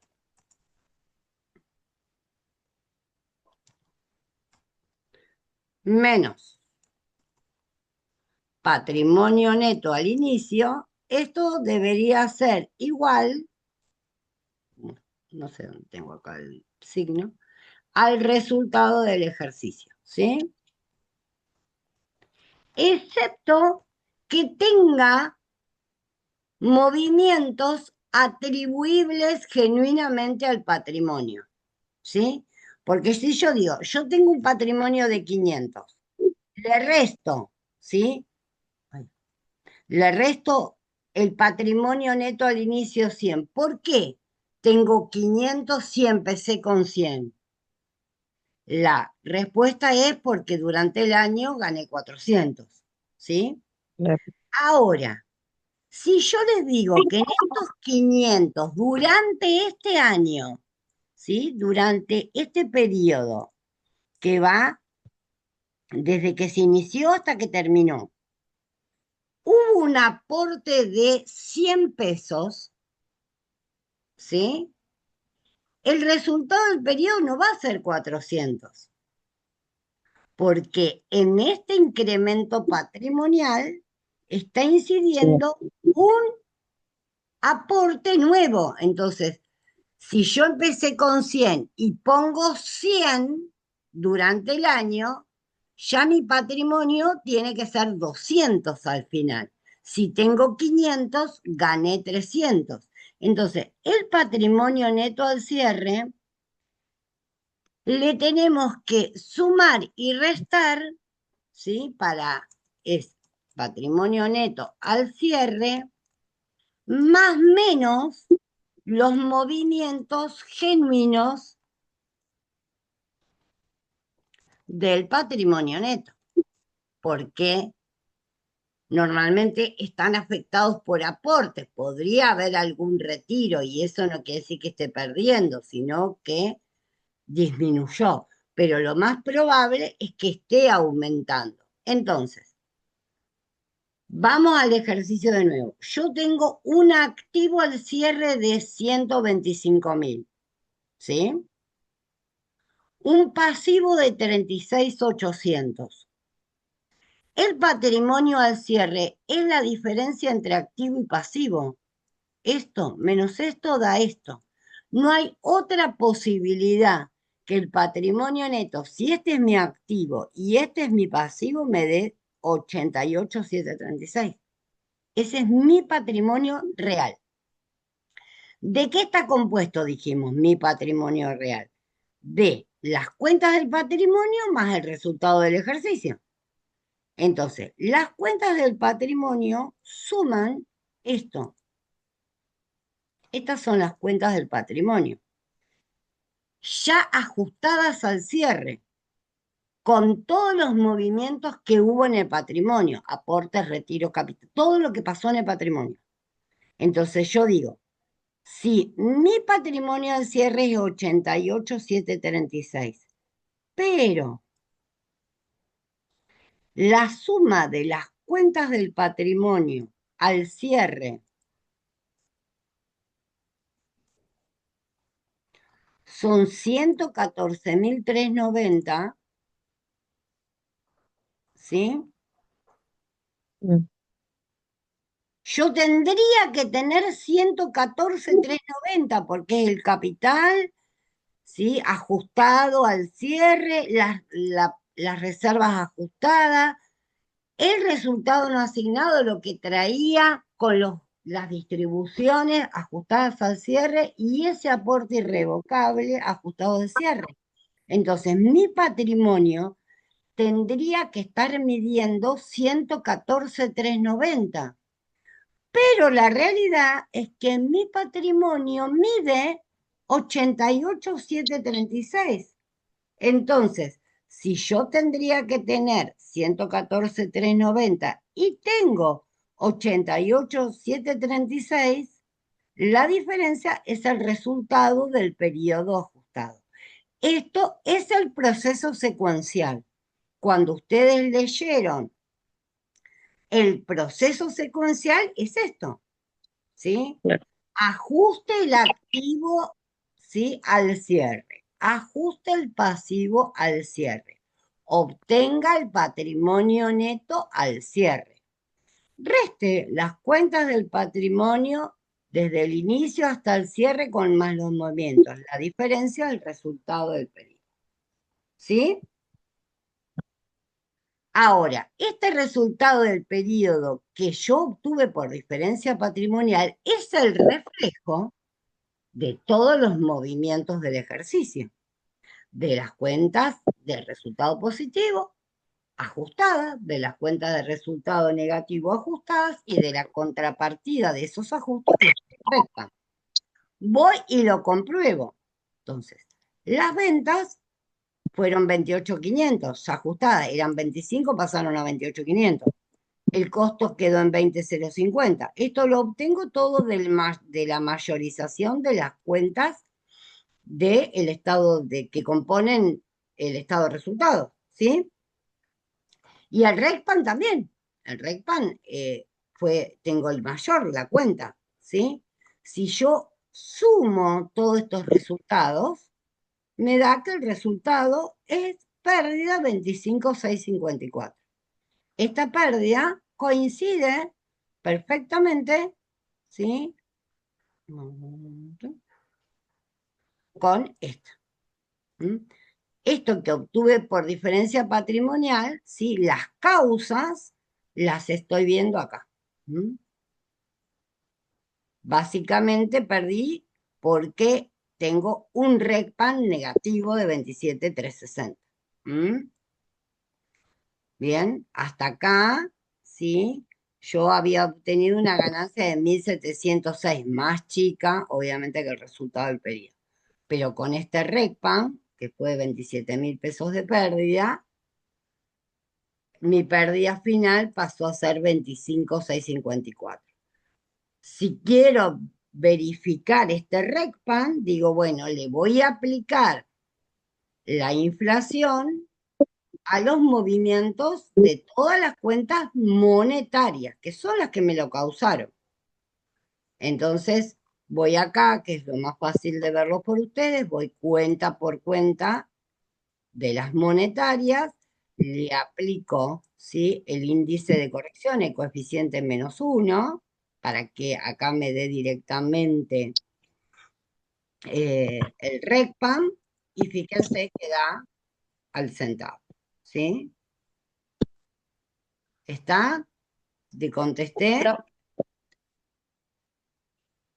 Menos patrimonio neto al inicio, esto debería ser igual, no sé dónde tengo acá el signo, al resultado del ejercicio, ¿sí? Excepto que tenga movimientos atribuibles genuinamente al patrimonio, ¿sí? Porque si yo digo, yo tengo un patrimonio de 500, le resto, ¿sí? Le resto el patrimonio neto al inicio 100. ¿Por qué tengo 500 si empecé con 100? La respuesta es porque durante el año gané 400, ¿sí? Ahora, si yo les digo que en estos 500, durante este año, ¿sí? Durante este periodo que va desde que se inició hasta que terminó, hubo un aporte de 100 pesos, ¿sí? El resultado del periodo no va a ser 400, porque en este incremento patrimonial está incidiendo un aporte nuevo. Entonces, si yo empecé con 100 y pongo 100 durante el año, ya mi patrimonio tiene que ser 200 al final. Si tengo 500, gané 300. Entonces, el patrimonio neto al cierre le tenemos que sumar y restar, ¿sí? Es patrimonio neto al cierre, más menos los movimientos genuinos del patrimonio neto, porque normalmente están afectados por aportes. Podría haber algún retiro y eso no quiere decir que esté perdiendo, sino que disminuyó. Pero lo más probable es que esté aumentando. Entonces, vamos al ejercicio de nuevo. Yo tengo un activo al cierre de 125.000, ¿sí? Un pasivo de 36.800. El patrimonio al cierre es la diferencia entre activo y pasivo. Esto menos esto da esto. No hay otra posibilidad que el patrimonio neto, si este es mi activo y este es mi pasivo, me dé 88.736. Ese es mi patrimonio real. ¿De qué está compuesto, dijimos, mi patrimonio real? De las cuentas del patrimonio más el resultado del ejercicio. Entonces, las cuentas del patrimonio suman esto. Estas son las cuentas del patrimonio, ya ajustadas al cierre, con todos los movimientos que hubo en el patrimonio, aportes, retiro, capital, todo lo que pasó en el patrimonio. Entonces yo digo, si mi patrimonio al cierre es 88.736, pero la suma de las cuentas del patrimonio al cierre son 114.390, ¿sí? Mm. Yo tendría que tener 114.390 porque es el capital, ¿sí? Ajustado al cierre, las reservas ajustadas, el resultado no asignado, lo que traía con las distribuciones ajustadas al cierre y ese aporte irrevocable ajustado al cierre. Entonces, mi patrimonio tendría que estar midiendo 114.390. Pero la realidad es que mi patrimonio mide 88.736. Entonces, si yo tendría que tener 114.390 y tengo 88.736, la diferencia es el resultado del periodo ajustado. Esto es el proceso secuencial. Cuando ustedes leyeron el proceso secuencial, es esto, ¿sí? Claro. Ajuste el activo, ¿sí? Al cierre. Ajuste el pasivo al cierre. Obtenga el patrimonio neto al cierre. Reste las cuentas del patrimonio desde el inicio hasta el cierre con más los movimientos. La diferencia del resultado del periodo. ¿Sí? Ahora, este resultado del periodo que yo obtuve por diferencia patrimonial es el reflejo de todos los movimientos del ejercicio, de las cuentas del resultado positivo ajustadas, de las cuentas de resultado negativo ajustadas y de la contrapartida de esos ajustes que se restan. Voy y lo compruebo. Entonces, las ventas fueron 28.500 ajustadas, eran 25, pasaron a 28.500. El costo quedó en 20.050. Esto lo obtengo todo de la mayorización de las cuentas del estado que componen el estado de resultados, ¿sí? Y el RECPAN también. El RECPAN tengo el mayor, la cuenta, ¿sí? Si yo sumo todos estos resultados, me da que el resultado es pérdida 25.654. Esta pérdida coincide perfectamente, ¿sí? Con esta. Esto que obtuve por diferencia patrimonial, ¿sí? Las causas las estoy viendo acá. Básicamente perdí porque tengo un RECPAN negativo de 27.360. Bien, hasta acá, ¿sí? Yo había obtenido una ganancia de 1.706, más chica, obviamente, que el resultado del periodo. Pero con este RECPAN, que fue 27.000 pesos de pérdida, mi pérdida final pasó a ser 25.654. Si quiero verificar este RECPAN, digo, bueno, le voy a aplicar la inflación a los movimientos de todas las cuentas monetarias, que son las que me lo causaron. Entonces, voy acá, que es lo más fácil de verlo por ustedes, voy cuenta por cuenta de las monetarias, le aplico, ¿sí? El índice de corrección, el coeficiente -1, para que acá me dé directamente el RECPAM, y fíjense que da al centavo, ¿sí? ¿Está? ¿Te contesté? Pro-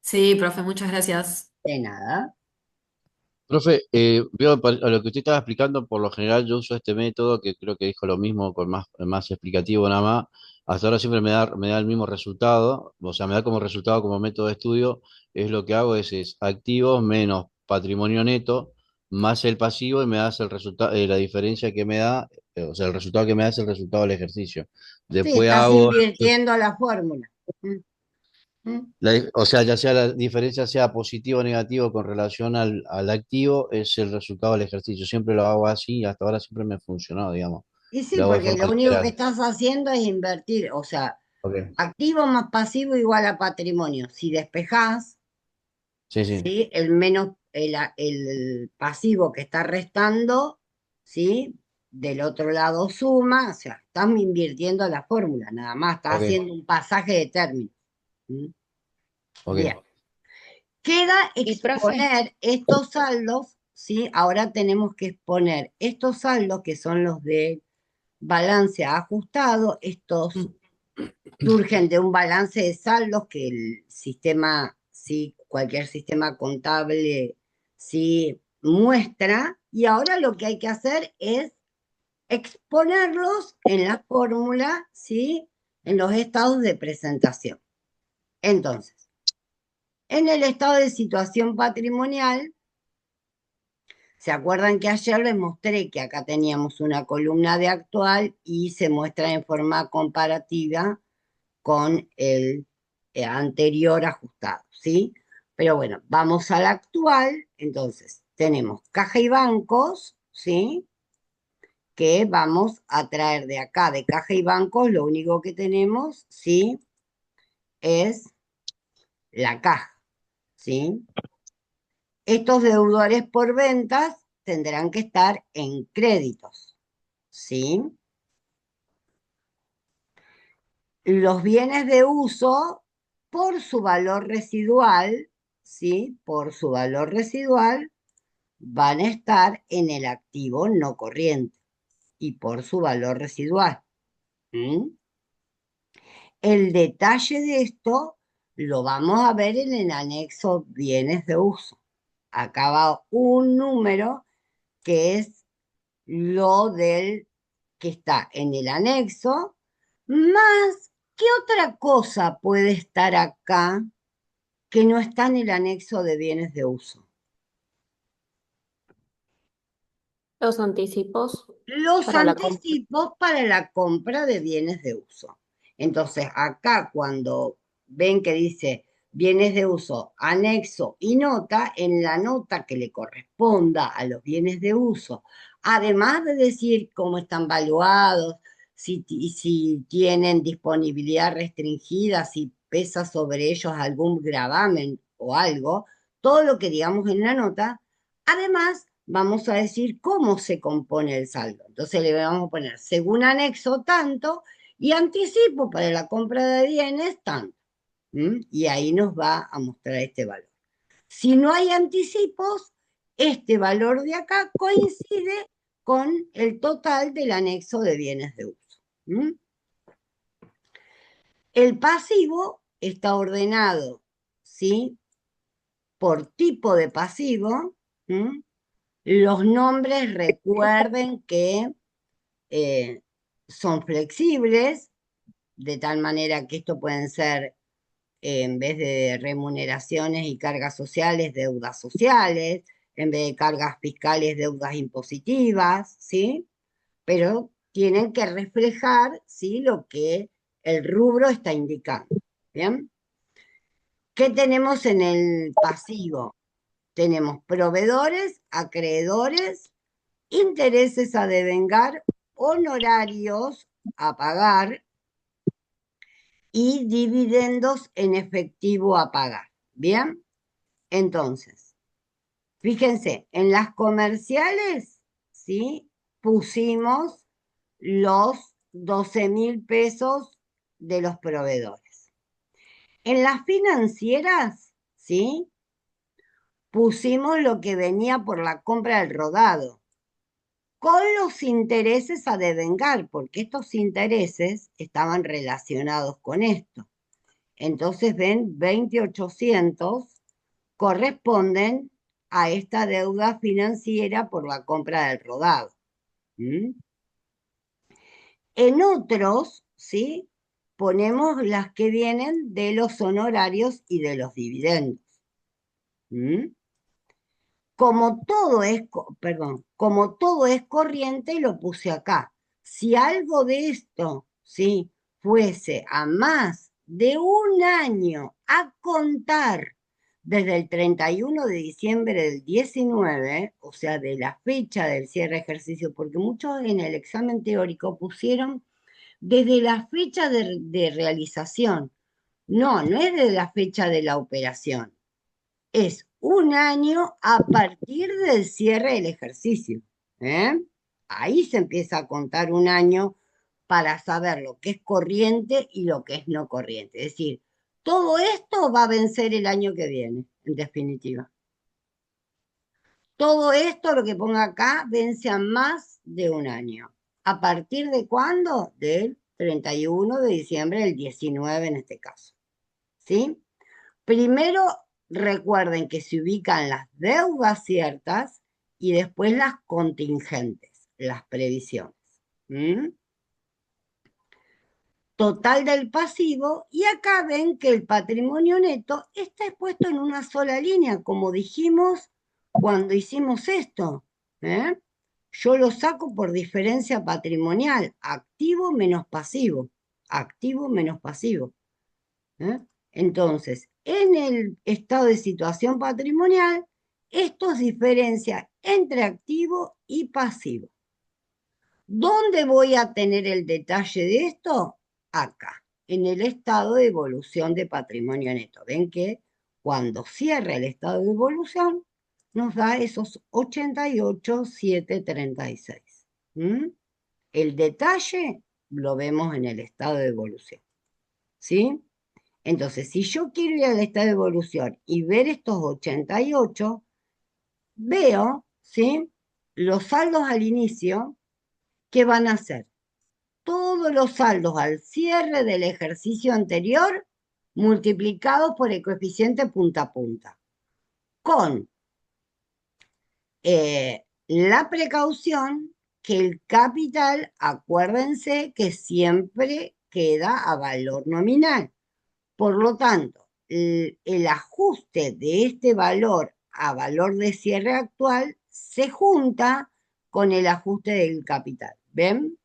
Sí, profe, muchas gracias. De nada. Profe, veo a lo que usted estaba explicando, por lo general yo uso este método, que creo que dijo lo mismo, con más explicativo nada más. Hasta ahora siempre me da el mismo resultado, o sea, me da como resultado como método de estudio, es lo que hago es activos menos patrimonio neto, más el pasivo y me das el resultado, la diferencia que me da, o sea, el resultado que me da es el resultado del ejercicio. Sí, Después estás hago, invirtiendo la fórmula. Mm, mm. o sea, ya sea la diferencia sea positivo o negativo con relación al activo, es el resultado del ejercicio. Siempre lo hago así y hasta ahora siempre me ha funcionado, digamos. Y sí, Lo hago de porque forma lo único que literal. estás haciendo es invertir, o sea, Ok. activo más pasivo igual a patrimonio. Si despejás, Sí, sí. ¿sí? El menos el pasivo que está restando, ¿sí? Del otro lado suma, o sea, estás invirtiendo la fórmula, nada más, estás Ok, haciendo un pasaje de términos. ¿Mm? Bien. ok. Queda Y profe, exponer estos saldos, ¿sí? Ahora tenemos que exponer estos saldos que son los de balance ajustado, estos surgen de un balance de saldos que el sistema, sí, cualquier sistema contable, sí, muestra, y ahora lo que hay que hacer es exponerlos en la fórmula, ¿sí? En los estados de presentación. Entonces, en el estado de situación patrimonial, ¿se acuerdan que ayer les mostré que acá teníamos una columna de actual y se muestra en forma comparativa con el anterior ajustado, ¿sí? Pero bueno, vamos al actual, entonces tenemos caja y bancos, ¿sí? Que vamos a traer de acá, de caja y bancos, lo único que tenemos, ¿sí? Es la caja, ¿sí? Estos deudores por ventas tendrán que estar en créditos, ¿sí? Los bienes de uso, por su valor residual, ¿sí? Por su valor residual, van a estar en el activo no corriente y por su valor residual. ¿Mm? El detalle de esto lo vamos a ver en el anexo bienes de uso. Acá va un número que es lo del que está en el anexo, más ¿qué otra cosa puede estar acá que no está en el anexo de bienes de uso? Los anticipos Los para la compra. anticipos para la compra de bienes de uso. Entonces, acá cuando ven que dice bienes de uso, anexo y nota, en la nota que le corresponda a los bienes de uso, además de decir cómo están valuados, si tienen disponibilidad restringida, si pesa sobre ellos algún gravamen o algo, todo lo que digamos en la nota, además vamos a decir cómo se compone el saldo. Entonces le vamos a poner según anexo tanto y anticipo para la compra de bienes tanto. Y ahí nos va a mostrar este valor. Si no hay anticipos, este valor de acá coincide con el total del anexo de bienes de uso. El pasivo está ordenado, ¿sí? Por tipo de pasivo. Los nombres recuerden que son flexibles, de tal manera que esto pueden ser, en vez de remuneraciones y cargas sociales, deudas sociales, en vez de cargas fiscales, deudas impositivas, ¿sí? Pero tienen que reflejar, ¿sí? Lo que el rubro está indicando, ¿bien? ¿Qué tenemos en el pasivo? Tenemos proveedores, acreedores, intereses a devengar, honorarios a pagar y dividendos en efectivo a pagar. ¿Bien? Entonces, fíjense, en las comerciales, ¿sí? Pusimos los 12.000 pesos de los proveedores. En las financieras, ¿sí? Pusimos lo que venía por la compra del rodado, con los intereses a devengar, porque estos intereses estaban relacionados con esto. Entonces, ven, 20.800 corresponden a esta deuda financiera por la compra del rodado. En otros, ¿sí? Ponemos las que vienen de los honorarios y de los dividendos. Como todo es, perdón, como todo es corriente, lo puse acá. Si algo de esto, ¿sí? Fuese a más de un año a contar desde el 31 de diciembre del 19, o sea, de la fecha del cierre de ejercicio, porque muchos en el examen teórico pusieron desde la fecha de realización. No, no es desde la fecha de la operación. Es un año a partir del cierre del ejercicio. ¿eh? Ahí se empieza a contar un año para saber lo que es corriente y lo que es no corriente. Es decir, todo esto va a vencer el año que viene, en definitiva. Todo esto, lo que ponga acá, vence a más de un año. ¿A partir de cuándo? Del 31 de diciembre del 19 en este caso. ¿Sí? Primero, recuerden que se ubican las deudas ciertas y después las contingentes, las previsiones. ¿Mm? Total del pasivo, y acá ven que el patrimonio neto está expuesto en una sola línea, como dijimos cuando hicimos esto. ¿eh? Yo lo saco por diferencia patrimonial, activo menos pasivo, activo menos pasivo. ¿eh? Entonces, en el estado de situación patrimonial, esto es diferencia entre activo y pasivo. ¿Dónde voy a tener el detalle de esto? Acá, en el estado de evolución de patrimonio neto. Ven que cuando cierra el estado de evolución, nos da esos 88,736. ¿Mm? El detalle lo vemos en el estado de evolución. ¿Sí? Entonces, si yo quiero ir al estado de evolución y ver estos 88, veo, ¿sí? Los saldos al inicio, ¿qué van a hacer? Todos los saldos al cierre del ejercicio anterior multiplicados por el coeficiente punta a punta, con la precaución que el capital, acuérdense que siempre queda a valor nominal. Por lo tanto, el ajuste de este valor a valor de cierre actual se junta con el ajuste del capital. ¿Ven?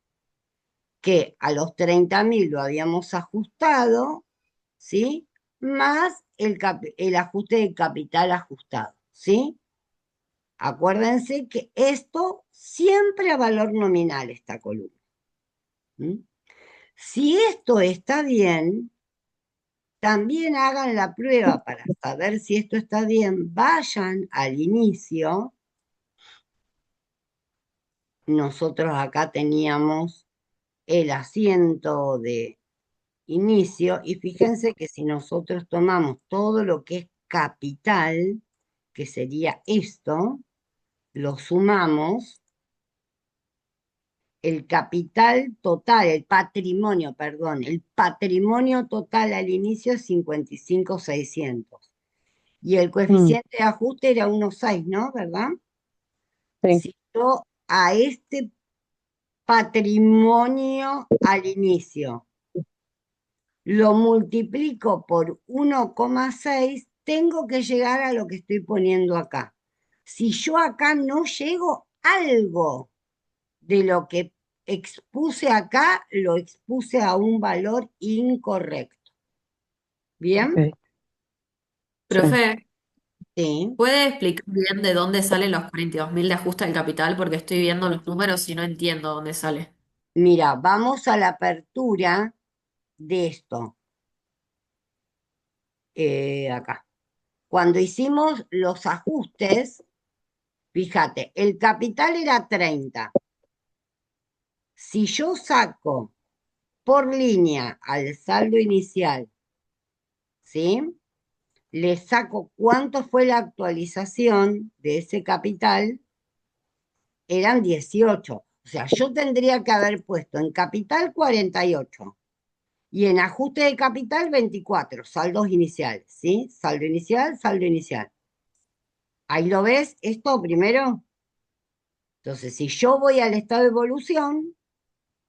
Que a los 30.000 lo habíamos ajustado, ¿sí? Más el ajuste del capital ajustado, ¿sí? Acuérdense que esto siempre a valor nominal, esta columna. ¿Mm? Si esto está bien, también hagan la prueba para saber si esto está bien. Vayan al inicio. Nosotros acá teníamos el asiento de inicio y fíjense que si nosotros tomamos todo lo que es capital, que sería esto, lo sumamos, el capital total, el patrimonio, perdón, el patrimonio total al inicio es 55,600. Y el coeficiente de ajuste era 1,6, ¿no? ¿Verdad? Sí. Si yo a este patrimonio al inicio lo multiplico por 1,6, tengo que llegar a lo que estoy poniendo acá. Si yo acá no llego, algo de lo que expuse acá, lo expuse a un valor incorrecto. ¿Bien? Ok. Profe, Sí. ¿puede explicar bien de dónde salen los 42.000 de ajuste del capital? Porque estoy viendo los números y no entiendo dónde sale. Mira, vamos a la apertura de esto. Acá. Cuando hicimos los ajustes, fíjate, el capital era 30. Si yo saco por línea al saldo inicial, ¿sí? Le saco cuánto fue la actualización de ese capital, eran 18. O sea, yo tendría que haber puesto en capital 48 y en ajuste de capital 24, saldos iniciales, ¿sí? Saldo inicial, saldo inicial. Ahí lo ves, esto primero. Entonces, si yo voy al estado de evolución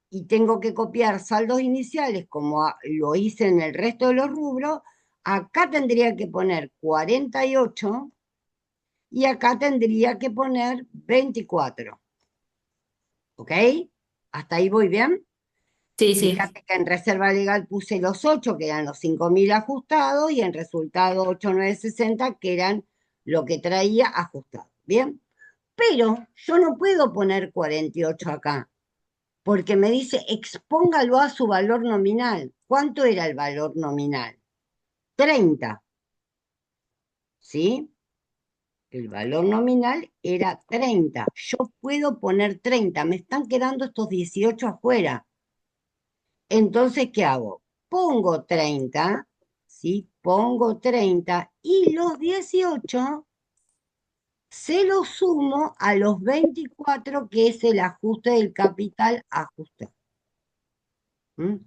y tengo que copiar saldos iniciales como lo hice en el resto de los rubros, acá tendría que poner 48 y acá tendría que poner 24. ¿Ok? ¿Hasta ahí voy bien? Sí, sí. Fíjate que en reserva legal puse los 8, que eran los 5.000 ajustados, y en resultado 8,960, que eran lo que traía ajustado. ¿Bien? Pero yo no puedo poner 48 acá, porque me dice expóngalo a su valor nominal. ¿Cuánto era el valor nominal? 30. ¿Sí? El valor nominal era 30. Yo puedo poner 30. Me están quedando estos 18 afuera. Entonces, ¿qué hago? Pongo 30, ¿sí? Pongo 30 y los 18 se los sumo a los 24, que es el ajuste del capital ajustado.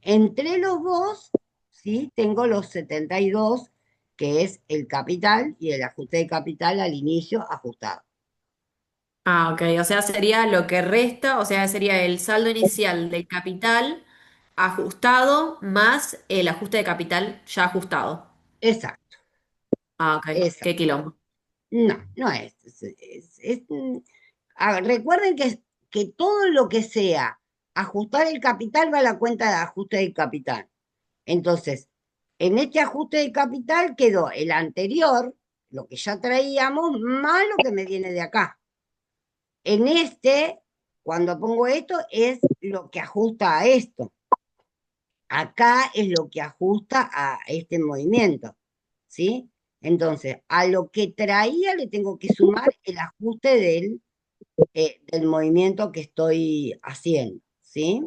Entre los dos, ¿sí? Tengo los 72, que es el capital y el ajuste de capital al inicio ajustado. Ah, ok, o sea, sería lo que resta, o sea, sería el saldo inicial del capital ajustado más el ajuste de capital ya ajustado. Exacto, Ah, ok, qué exacto. quilombo. No, no es. Recuerden que todo lo que sea ajustar el capital va a la cuenta de ajuste del capital. Entonces, en este ajuste de capital quedó el anterior, lo que ya traíamos, más lo que me viene de acá. En este, cuando pongo esto, es lo que ajusta a esto. Acá es lo que ajusta a este movimiento, ¿sí? Entonces, a lo que traía le tengo que sumar el ajuste del movimiento que estoy haciendo, ¿sí?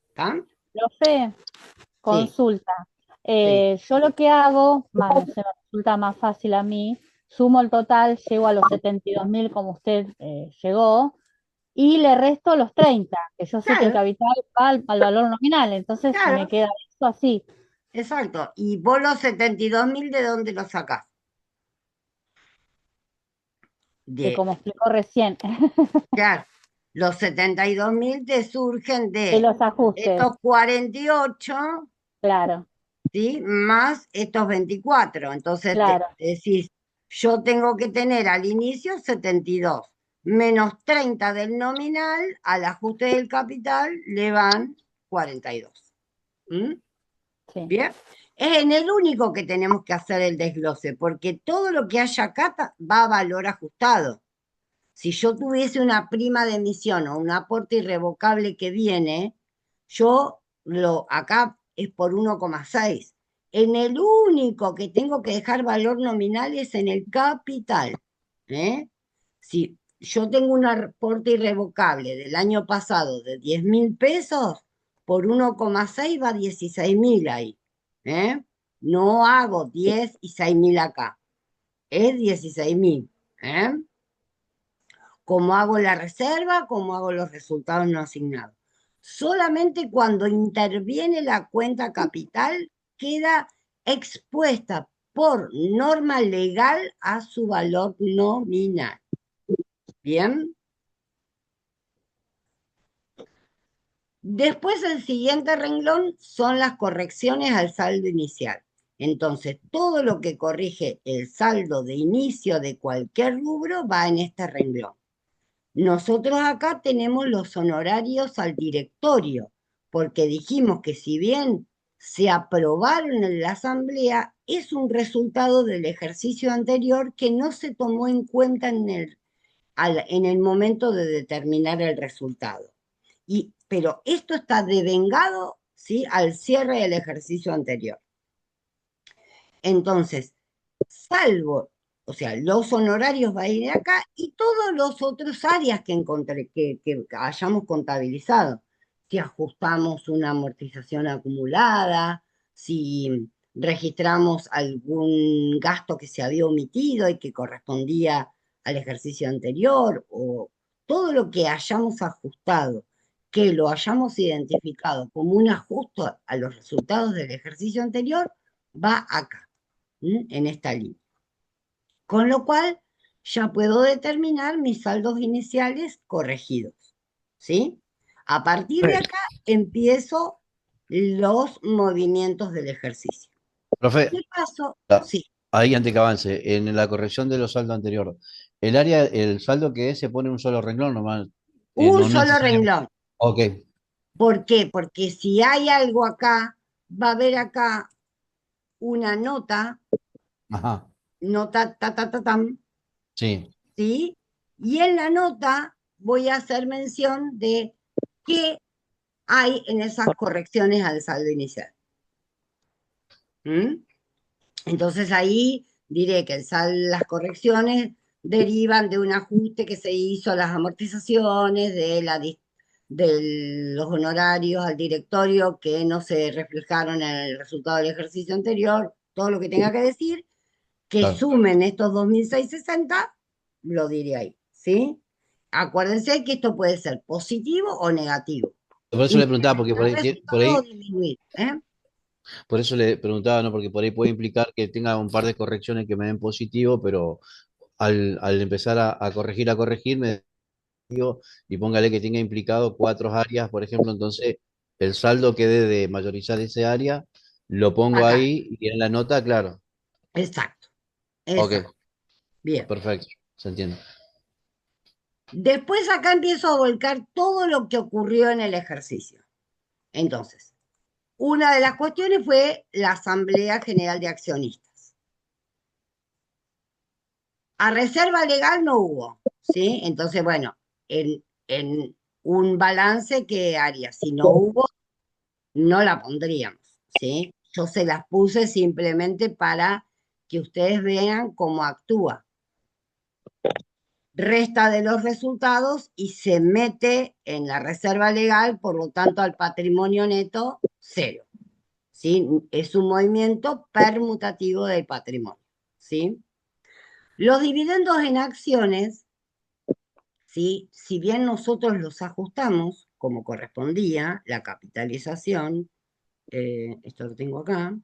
¿Está? Profe, Sí, consulta. sí. Yo lo que hago, se me resulta más fácil a mí, sumo el total, llego a los 72.000 como usted llegó, y le resto los 30, que yo sé que el Claro, capital va al valor nominal, entonces me claro, queda eso así, exacto. ¿Y vos los 72.000 de dónde los sacás? de De, como explicó recién, claro, los 72.000 te surgen de de los ajustes, estos 48, claro, ¿sí? Más estos 24. Entonces claro, decís, yo tengo que tener al inicio 72, menos 30 del nominal, al ajuste del capital le van 42. ¿Mm? sí. Bien, es en el único que tenemos que hacer el desglose, porque todo lo que haya acá va a valor ajustado. Si yo tuviese una prima de emisión o un aporte irrevocable que viene, acá es por 1,6. En el único que tengo que dejar valor nominal es en el capital. ¿eh? Si yo tengo un aporte irrevocable del año pasado de 10.000 pesos, por 1,6 va 16.000 ahí. ¿eh? No hago 10 y 6.000 acá, es 16.000. ¿eh? Cómo hago la reserva, cómo hago los resultados no asignados. Solamente cuando interviene la cuenta capital queda expuesta por norma legal a su valor nominal. Bien. Después el siguiente renglón son las correcciones al saldo inicial. Entonces, todo lo que corrige el saldo de inicio de cualquier rubro va en este renglón. Nosotros acá tenemos los honorarios al directorio, porque dijimos que si bien se aprobaron en la asamblea, es un resultado del ejercicio anterior que no se tomó en cuenta en el momento de determinar el resultado. Pero esto está devengado, ¿sí? Al cierre del ejercicio anterior. Entonces, salvo, o sea, los honorarios va a ir de acá y todos los otros áreas que encontré, que hayamos contabilizado. Si ajustamos una amortización acumulada, si registramos algún gasto que se había omitido y que correspondía al ejercicio anterior, o todo lo que hayamos ajustado, que lo hayamos identificado como un ajuste a los resultados del ejercicio anterior, va acá, en esta línea. Con lo cual, ya puedo determinar mis saldos iniciales corregidos. ¿Sí? A partir de acá empiezo los movimientos del ejercicio. Profe, ¿Qué pasó? ah, Sí, ahí antes que avance, en la corrección de los saldos anteriores, el saldo que es se pone un solo renglón nomás, un no solo necesariamente. renglón. Ok, ¿Por qué? Porque si hay algo acá, va a haber acá una nota, ajá, nota ta ta ta tam, sí, ¿sí? Y en la nota voy a hacer mención de qué hay en esas correcciones al saldo inicial. ¿Mm? Entonces ahí diré que las correcciones derivan de un ajuste que se hizo a las amortizaciones, de los honorarios al directorio que no se reflejaron en el resultado del ejercicio anterior, todo lo que tenga que decir, que Claro. sumen estos 2.660, lo diré ahí, ¿sí? Acuérdense que esto puede ser positivo o negativo. Por eso le preguntaba, porque Incrementar resultado o disminuir, ¿eh? por eso le preguntaba, ¿no? Porque por ahí puede implicar que tenga un par de correcciones que me den positivo, pero al empezar a corregir, me digo, y póngale que tenga implicado cuatro áreas, por ejemplo, entonces el saldo que dé de mayorizar ese área, lo pongo Acá, ahí y en la nota, claro. exacto, Ok, exacto. Bien. perfecto, se entiende. Después acá empiezo a volcar todo lo que ocurrió en el ejercicio. Entonces, una de las cuestiones fue la Asamblea General de Accionistas. A reserva legal no hubo, ¿sí? Entonces, bueno, en un balance que haría, si no hubo, no la pondríamos, ¿sí? Yo se las puse simplemente para que ustedes vean cómo actúa. Resta de los resultados y se mete en la reserva legal, por lo tanto al patrimonio neto, cero, ¿sí? Es un movimiento permutativo del patrimonio, ¿sí? Los dividendos en acciones, ¿sí? Si bien nosotros los ajustamos, como correspondía, la capitalización, esto lo tengo acá,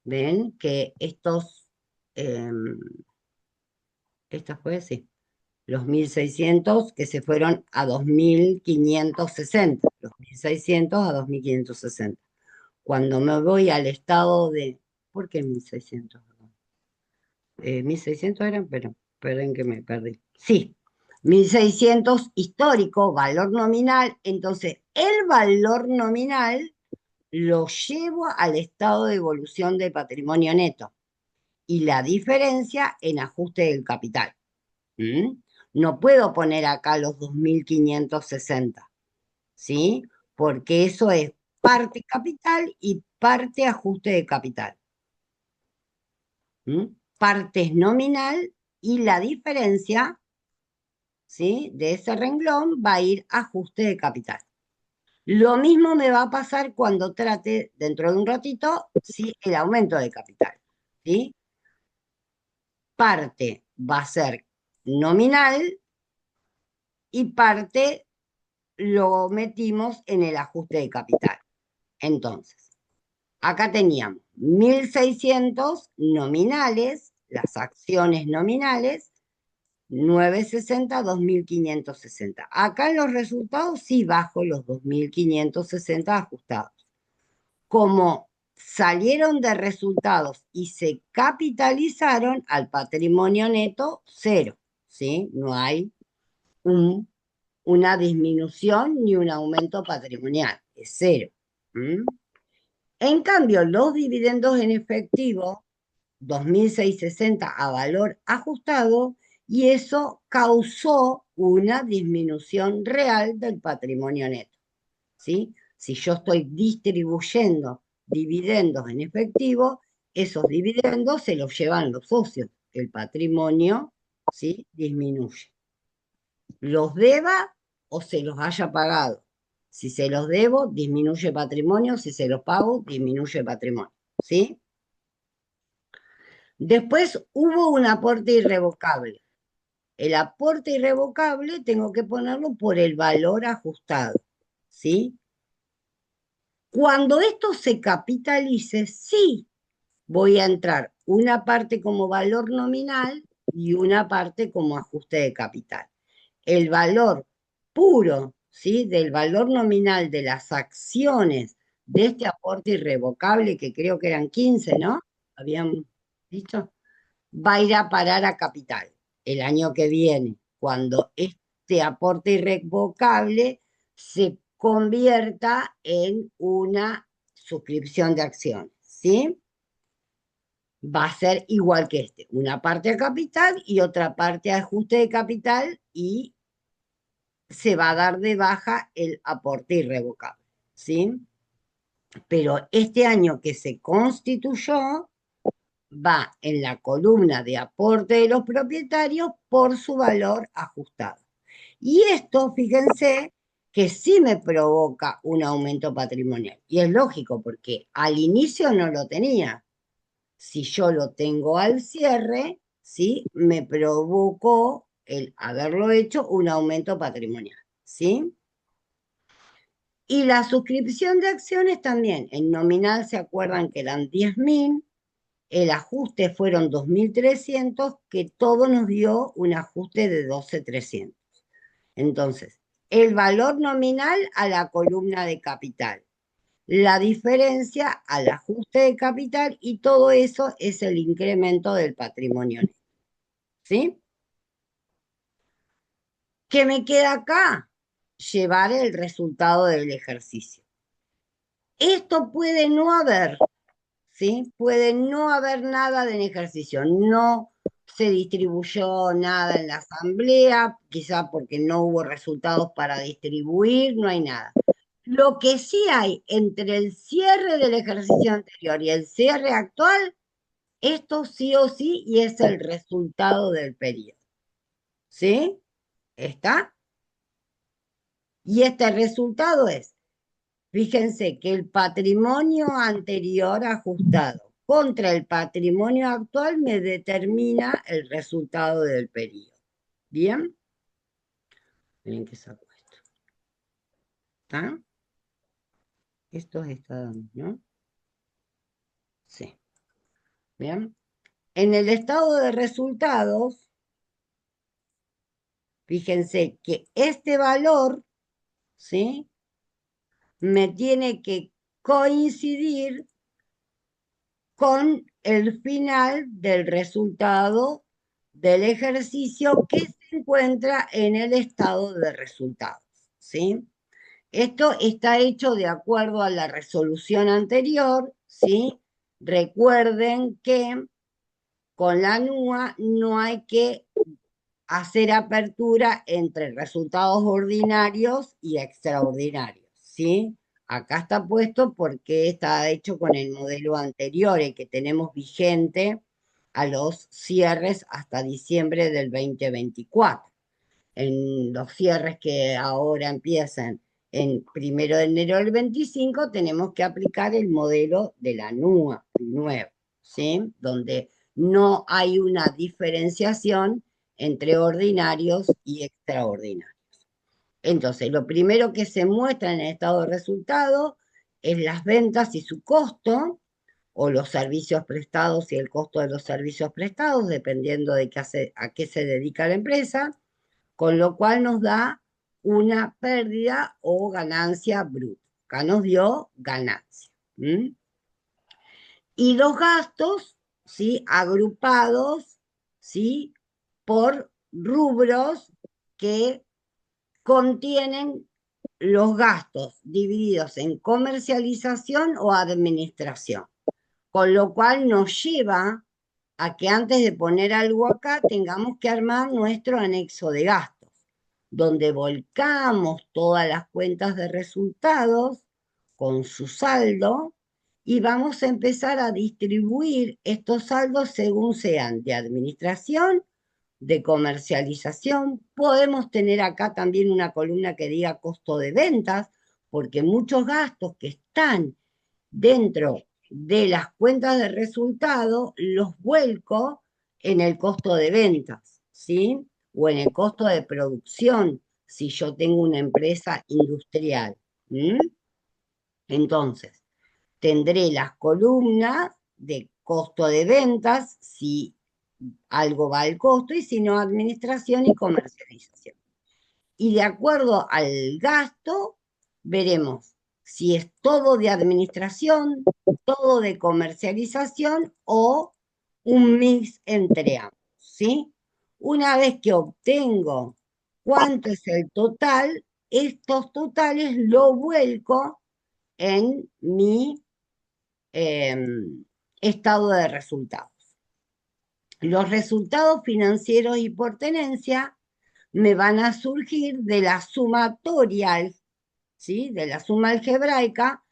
ven que estas pues sí, los 1.600 que se fueron a 2.560, los 1.600 a 2.560. Cuando me voy al estado de, ¿por qué 1.600? 1.600 eran, pero perdón que me perdí. Sí, 1.600 histórico, valor nominal, entonces el valor nominal lo llevo al estado de evolución del patrimonio neto y la diferencia en ajuste del capital. ¿Mm? No puedo poner acá los 2.560, ¿sí? Porque eso es parte capital y parte ajuste de capital. ¿Mm? Parte es nominal y la diferencia, ¿sí? De ese renglón va a ir ajuste de capital. Lo mismo me va a pasar cuando trate, dentro de un ratito, ¿sí? El aumento de capital, ¿sí? Parte va a ser nominal y parte lo metimos en el ajuste de capital. Entonces, acá teníamos 1.600 nominales, las acciones nominales, 960, 2.560. Acá en los resultados sí bajo los 2.560 ajustados. Como salieron de resultados y se capitalizaron al patrimonio neto, cero, ¿sí? No hay una disminución ni un aumento patrimonial, es cero. ¿Mm? En cambio, los dividendos en efectivo, 2.660 a valor ajustado, y eso causó una disminución real del patrimonio neto, ¿sí? Si yo estoy distribuyendo dividendos en efectivo, esos dividendos se los llevan los socios, el patrimonio, ¿sí? Disminuye. Los deba o se los haya pagado. Si se los debo, disminuye patrimonio, si se los pago, disminuye patrimonio, ¿sí? Después hubo un aporte irrevocable. El aporte irrevocable tengo que ponerlo por el valor ajustado, ¿sí? Cuando esto se capitalice, sí, voy a entrar una parte como valor nominal y una parte como ajuste de capital. El valor puro, ¿sí? Del valor nominal de las acciones de este aporte irrevocable, que creo que eran 15, ¿no? Habían dicho, va a ir a parar a capital el año que viene, cuando este aporte irrevocable se convierta en una suscripción de acciones, ¿sí? Va a ser igual que este, una parte a capital y otra parte a ajuste de capital, y se va a dar de baja el aporte irrevocable, ¿sí? Pero este año que se constituyó va en la columna de aporte de los propietarios por su valor ajustado. Y esto, fíjense, que sí me provoca un aumento patrimonial. Y es lógico, porque al inicio no lo tenía. Si yo lo tengo al cierre, ¿sí? Me provocó el haberlo hecho un aumento patrimonial, ¿sí? Y la suscripción de acciones también. En nominal se acuerdan que eran 10.000, el ajuste fueron 2.300, que todo nos dio un ajuste de 12.300. Entonces, el valor nominal a la columna de capital, la diferencia al ajuste de capital, y todo eso es el incremento del patrimonio neto. ¿Sí? ¿Qué me queda acá? Llevar el resultado del ejercicio. Esto puede no haber, ¿sí? Puede no haber nada en ejercicio, no se distribuyó nada en la asamblea, quizá porque no hubo resultados para distribuir, no hay nada. Lo que sí hay entre el cierre del ejercicio anterior y el cierre actual, esto sí o sí, y es el resultado del periodo. ¿Sí? ¿Está? Y este resultado es, fíjense que el patrimonio anterior ajustado contra el patrimonio actual me determina el resultado del periodo. ¿Bien? Miren que saco esto. ¿Está? Esto está dando, ¿no? Sí. ¿Bien? En el estado de resultados, fíjense que este valor, ¿sí? Me tiene que coincidir con el final del resultado del ejercicio que se encuentra en el estado de resultados, ¿sí? Esto está hecho de acuerdo a la resolución anterior, ¿sí? Recuerden que con la NUA no hay que hacer apertura entre resultados ordinarios y extraordinarios, ¿sí? Acá está puesto porque está hecho con el modelo anterior, el que tenemos vigente a los cierres hasta diciembre del 2024. En los cierres que ahora empiezan en 1 de enero del 25, tenemos que aplicar el modelo de la NUA nuevo, ¿sí? Donde no hay una diferenciación entre ordinarios y extraordinarios. Entonces, lo primero que se muestra en el estado de resultado es las ventas y su costo, o los servicios prestados y el costo de los servicios prestados, dependiendo de a qué se dedica la empresa, con lo cual nos da una pérdida o ganancia bruta. Acá nos dio ganancia. Y los gastos, ¿sí? Agrupados, ¿sí? Por rubros que contienen los gastos divididos en comercialización o administración, con lo cual nos lleva a que antes de poner algo acá tengamos que armar nuestro anexo de gastos, donde volcamos todas las cuentas de resultados con su saldo, y vamos a empezar a distribuir estos saldos según sean de administración, de comercialización. Podemos tener acá también una columna que diga costo de ventas, porque muchos gastos que están dentro de las cuentas de resultado los vuelco en el costo de ventas, ¿sí? O en el costo de producción, si yo tengo una empresa industrial. Entonces, tendré las columnas de costo de ventas, si algo va al costo, y si no, administración y comercialización. Y de acuerdo al gasto, veremos si es todo de administración, todo de comercialización o un mix entre ambos, ¿sí? Una vez que obtengo cuánto es el total, estos totales lo vuelco en mi estado de resultados. Los resultados financieros y por tenencia me van a surgir de la sumatoria, ¿sí? De la suma algebraica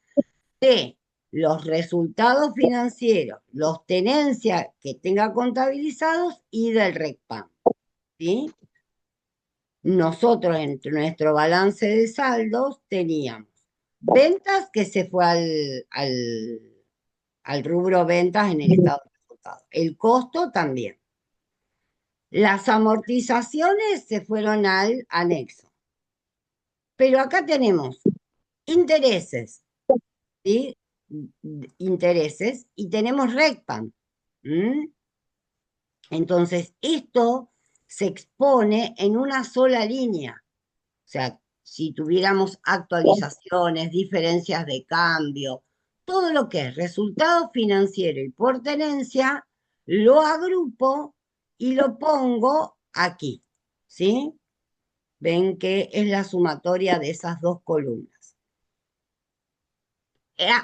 de los resultados financieros, los tenencias que tenga contabilizados y del RECPAM, ¿sí? Nosotros en nuestro balance de saldos teníamos ventas que se fue al rubro ventas en el estado de resultados. El costo también. Las amortizaciones se fueron al anexo. Pero acá tenemos intereses, ¿sí? Intereses y tenemos RECPAM. Entonces, esto se expone en una sola línea. O sea, si tuviéramos actualizaciones, diferencias de cambio, todo lo que es resultado financiero y por tenencia, lo agrupo y lo pongo aquí, ¿sí? Ven que es la sumatoria de esas dos columnas.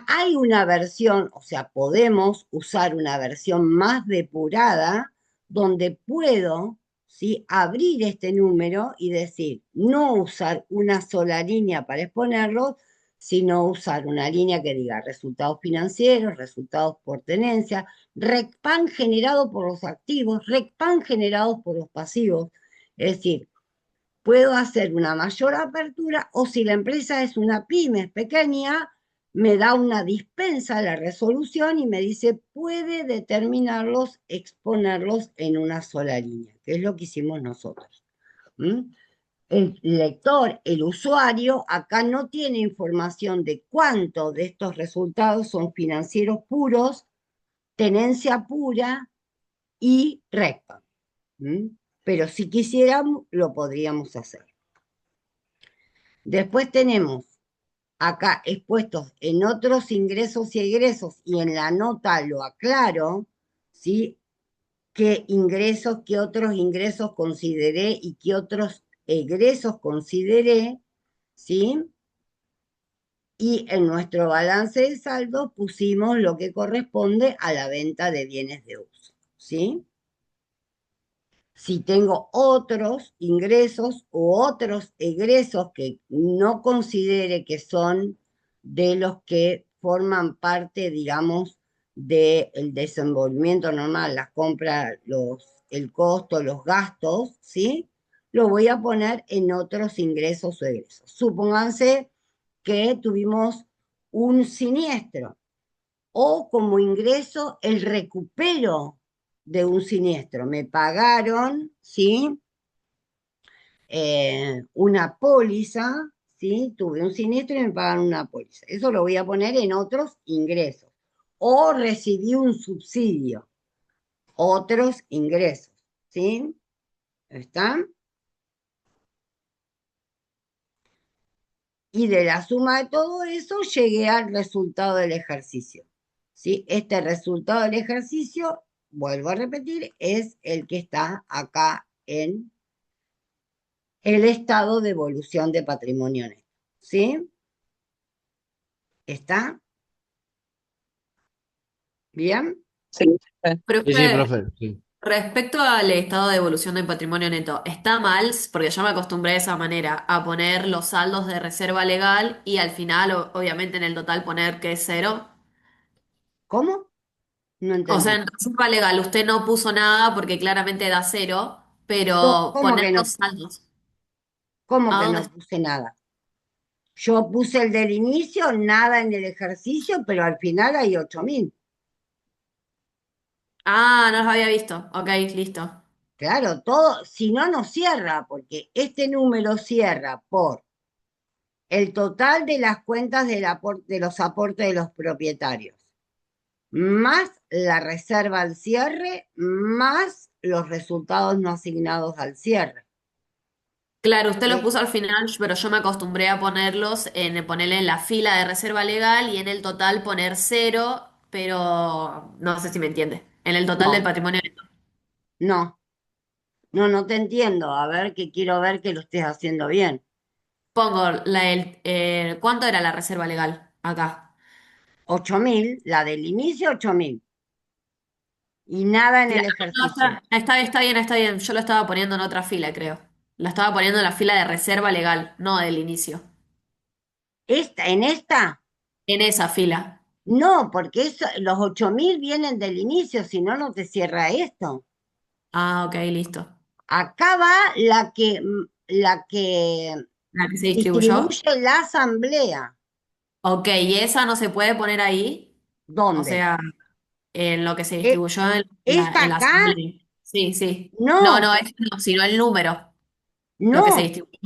Hay una versión, o sea, podemos usar una versión más depurada donde puedo, ¿sí?, abrir este número y decir, no usar una sola línea para exponerlo, sino usar una línea que diga resultados financieros, resultados por tenencia, RECPAM generado por los activos, RECPAM generados por los pasivos. Es decir, puedo hacer una mayor apertura o si la empresa es una pyme, es pequeña, me da una dispensa a la resolución y me dice, puede determinarlos, exponerlos en una sola línea, que es lo que hicimos nosotros. El lector, el usuario, acá no tiene información de cuánto de estos resultados son financieros puros, tenencia pura y recta. Pero si quisiéramos, lo podríamos hacer. Después tenemos acá expuestos en otros ingresos y egresos, y en la nota lo aclaro, ¿sí? Qué ingresos, qué otros ingresos consideré y qué otros egresos consideré, ¿sí? Y en nuestro balance de saldo pusimos lo que corresponde a la venta de bienes de uso, ¿sí? Si tengo otros ingresos u otros egresos que no considere que son de los que forman parte, digamos, del desenvolvimiento normal, las compras, el costo, los gastos, ¿sí? Lo voy a poner en otros ingresos o egresos. Supónganse que tuvimos un siniestro o como ingreso el recupero de un siniestro. Me pagaron, ¿sí? Una póliza, ¿sí? Tuve un siniestro y me pagaron una póliza. Eso lo voy a poner en otros ingresos. O recibí un subsidio, otros ingresos, ¿sí? ¿Están? Y de la suma de todo eso llegué al resultado del ejercicio, ¿sí? Este resultado del ejercicio, vuelvo a repetir, es el que está acá en el estado de evolución de patrimonio neto, ¿sí? ¿Está bien? Sí. Sí, Profe, profe, sí. respecto al estado de evolución del patrimonio neto, ¿está mal? Porque yo me acostumbré de esa manera, a poner los saldos de reserva legal y al final, obviamente, en el total poner que es cero. ¿Cómo? No O sea, entendí. en reserva legal usted no puso nada porque claramente da cero, pero ¿Cómo poner que los no, saldos. cómo ¿A que dónde? no puse nada? Yo puse el del inicio, nada en el ejercicio, pero al final hay 8.000. Ah, no los había visto. Ok, listo. Claro, todo, si no, no cierra, porque este número cierra por el total de las cuentas de los aportes de los propietarios, más la reserva al cierre, más los resultados no asignados al cierre. Claro, usted los ¿Sí? puso al final, pero yo me acostumbré a ponerlos en ponerle en la fila de reserva legal y en el total poner cero, pero no sé si me entiende. En el total del No, patrimonio neto. no, no te entiendo. A ver, que quiero ver que lo estés haciendo bien. Pongo ¿cuánto era la reserva legal acá? 8.000, la del inicio 8.000. Y nada en el Claro, no, ejercicio. está bien, está bien. Yo lo estaba poniendo en otra fila, creo. Lo estaba poniendo en la fila de reserva legal, no del inicio. En esta, En esa fila. No, porque los 8.000 vienen del inicio, si no, no te cierra esto. Ah, ok, listo. Acá va la que ¿La que se distribuyó? distribuye la asamblea. Ok, ¿y esa no se puede poner ahí? O ¿Dónde? sea, en lo que se E- distribuyó ¿Esta en la acá? asamblea. Sí, sí. No, No, no, es no, sino el número, lo que se no, distribuyó.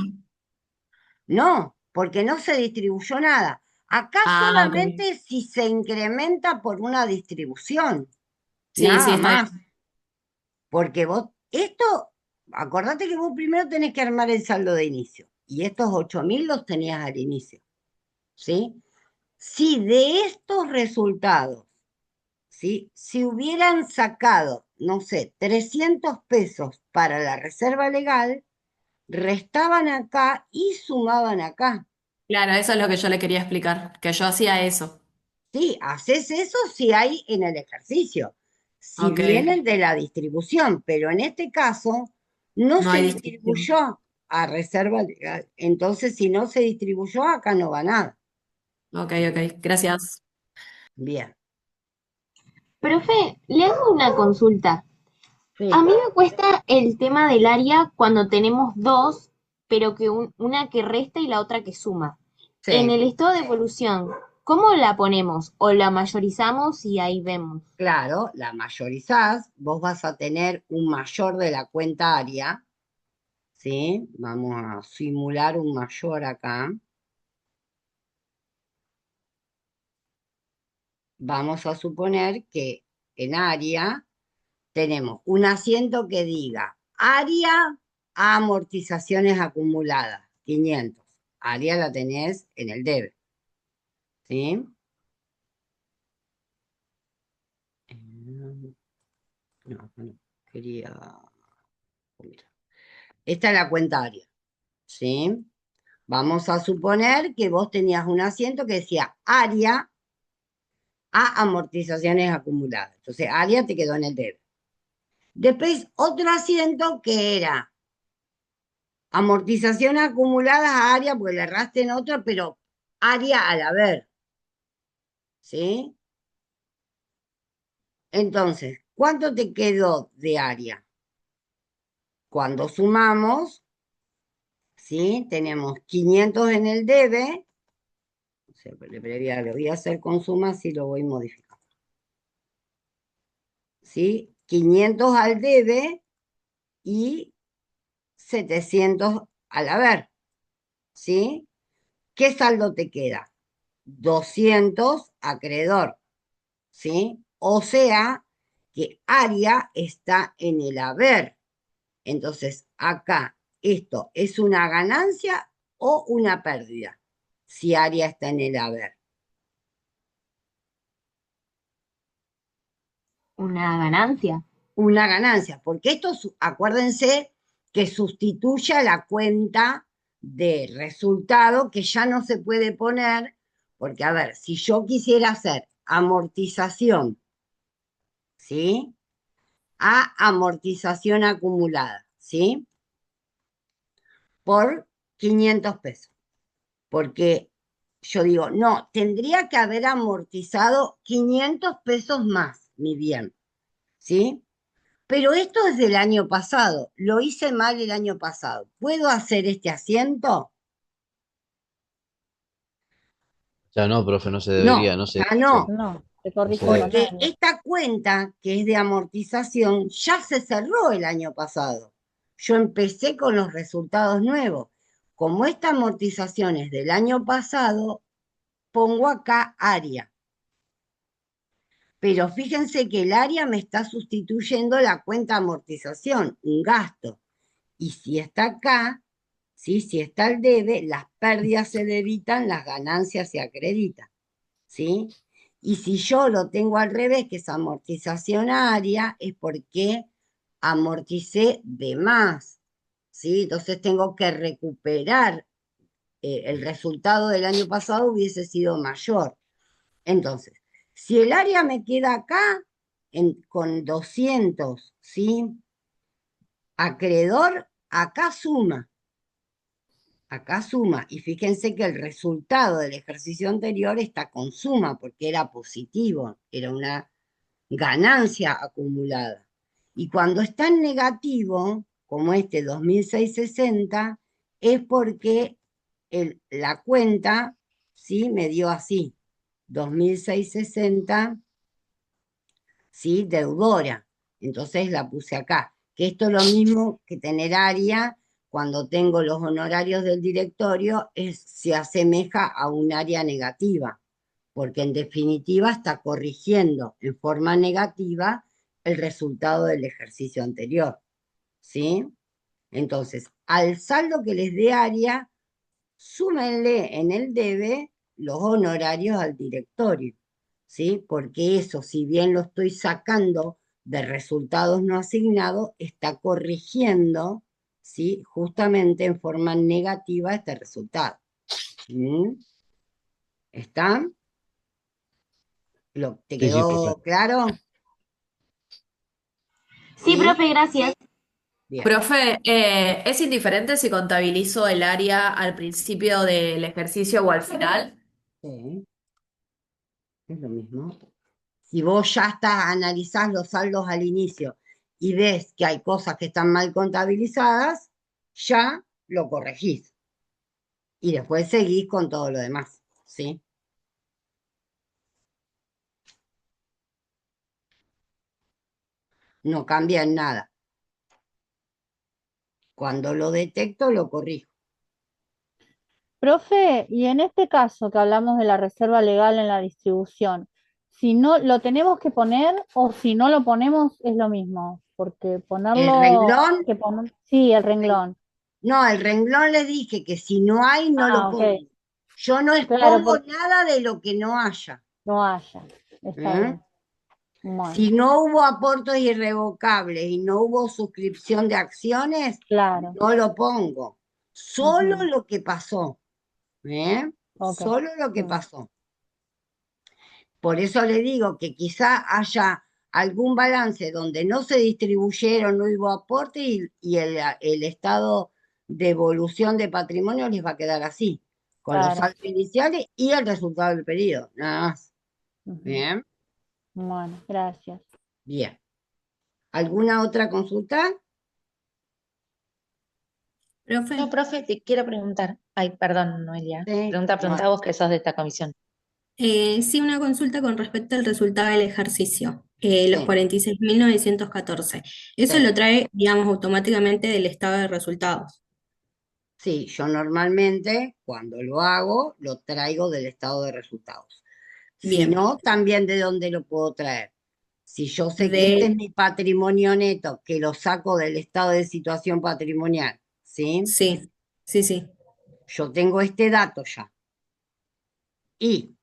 no, porque no se distribuyó nada. Acá Ah, ok. solamente si se incrementa por una distribución, Sí, sí, nada está más. bien. Porque acordate que vos primero tenés que armar el saldo de inicio. Y estos 8.000 los tenías al inicio. ¿Sí? Si de estos resultados, ¿sí? Si hubieran sacado, no sé, 300 pesos para la reserva legal, restaban acá y sumaban acá. Claro, eso es lo que yo le quería explicar, que yo hacía eso. Sí, haces eso si hay en el ejercicio, si Ok, vienen de la distribución, pero en este caso no no se hay distribución. distribuyó a reserva legal. Entonces, si no se distribuyó, acá no va nada. Ok, ok, gracias. Bien. Profe, le hago una consulta. A Sí, mí me cuesta el tema del área cuando tenemos dos, pero que una que resta y la otra que suma. En sí, el estado de evolución, ¿cómo la ponemos? ¿O la mayorizamos y ahí vemos? claro, la mayorizás, vos vas a tener un mayor de la cuenta área, ¿sí? Vamos a simular un mayor acá. Vamos a suponer que en área tenemos un asiento que diga área a amortizaciones acumuladas, 500. Área la tenés en el debe, ¿sí? No, no, quería... mira. Esta es la cuenta área, ¿sí? Vamos a suponer que vos tenías un asiento que decía área a amortizaciones acumuladas. Entonces, área te quedó en el debe. Después, otro asiento que era amortización acumuladas a área, porque le erraste en otro, pero área al haber, ¿sí? Entonces, ¿cuánto te quedó de área? Cuando sumamos, ¿sí? Tenemos 500 en el debe, o sea, lo voy a hacer con sumas y lo voy modificando, ¿sí? 500 al debe y 700 al haber, ¿sí? ¿Qué saldo te queda? 200 acreedor, ¿sí? O sea, que área está en el haber. Entonces, acá, ¿esto es una ganancia o una pérdida? Si área está en el haber. Una ganancia. Una ganancia, porque esto, acuérdense que sustituye a la cuenta de resultado que ya no se puede poner, porque a ver, si yo quisiera hacer amortización, ¿sí? A amortización acumulada, ¿sí? Por 500 pesos. Porque yo digo, no, tendría que haber amortizado 500 pesos más, mi bien, ¿sí? Pero esto es del año pasado, lo hice mal el año pasado. ¿Puedo hacer este asiento? Ya no, profe, no se debería, No, no se ya debe, no, No, se no se corrige con debe. porque año. esta cuenta que es de amortización ya se cerró el año pasado. Yo empecé con los resultados nuevos. Como esta amortización es del año pasado, pongo acá área. Pero fíjense que el área me está sustituyendo la cuenta amortización, un gasto. Y si está acá, ¿sí? Si está el debe, las pérdidas se debitan, las ganancias se acreditan, ¿sí? Y si yo lo tengo al revés, que es amortización área, es porque amorticé de más, ¿sí? Entonces tengo que recuperar, el resultado del año pasado hubiese sido mayor. Entonces, si el área me queda acá con 200, ¿sí? Acreedor, acá suma. Acá suma, y fíjense que el resultado del ejercicio anterior está con suma, porque era positivo, era una ganancia acumulada. Y cuando está en negativo, como este 2660, es porque la cuenta, ¿sí? Me dio así, 2660, ¿sí? Deudora. Entonces la puse acá. Que esto es lo mismo que tener área cuando tengo los honorarios del directorio, se asemeja a un área negativa, porque en definitiva está corrigiendo en forma negativa el resultado del ejercicio anterior. ¿Sí? Entonces, al saldo que les dé área, súmenle en el debe los honorarios al directorio, ¿sí? Porque eso, si bien lo estoy sacando de resultados no asignados, está corrigiendo, ¿sí? Justamente en forma negativa este resultado. ¿Mm? ¿Está? ¿Te Sí, sí, quedó perfecto. claro? Sí, ¿Sí? profe, gracias. Bien. Profe, ¿es indiferente si contabilizo el área al principio del ejercicio o al final? Sí, es lo mismo. Si vos ya analizás los saldos al inicio y ves que hay cosas que están mal contabilizadas, ya lo corregís. Y después seguís con todo lo demás, ¿sí? No cambia en nada. Cuando lo detecto, lo corrijo. Profe, y en este caso que hablamos de la reserva legal en la distribución, si no lo tenemos que poner o si no lo ponemos es lo mismo, porque El ponerlo, renglón, sí, el renglón. no, el renglón le dije que si no hay, no lo Ah, pongo. ok, Yo no claro, expongo porque nada de lo que no haya. no haya, está ¿Eh? bien. Bueno, Si no hubo aportes irrevocables y no hubo suscripción de acciones, claro, no lo pongo. Solo ujú, lo que pasó. ¿Eh? ok, Solo lo que mm, pasó. Por eso le digo que quizá haya algún balance donde no se distribuyeron, no hubo aporte y el estado de evolución de patrimonio les va a quedar así, con los claro, saldos iniciales y el resultado del periodo. Nada más. ujú, Bien, bueno, gracias. bien. ¿Alguna otra consulta? Profe, No, profe, te quiero preguntar. Ay, perdón, Noelia. Sí, Pregunta vos que sos de esta comisión. sí, una consulta con respecto al resultado del ejercicio, los sí, 46.914. Eso sí. lo trae, digamos, automáticamente del estado de resultados. Sí, yo normalmente cuando lo hago, lo traigo del estado de resultados. Si Bien, no, también de dónde lo puedo traer. Si yo sé que este es de, mi patrimonio neto, que lo saco del estado de situación patrimonial, ¿sí? sí, sí, sí, Yo tengo este dato ya. Y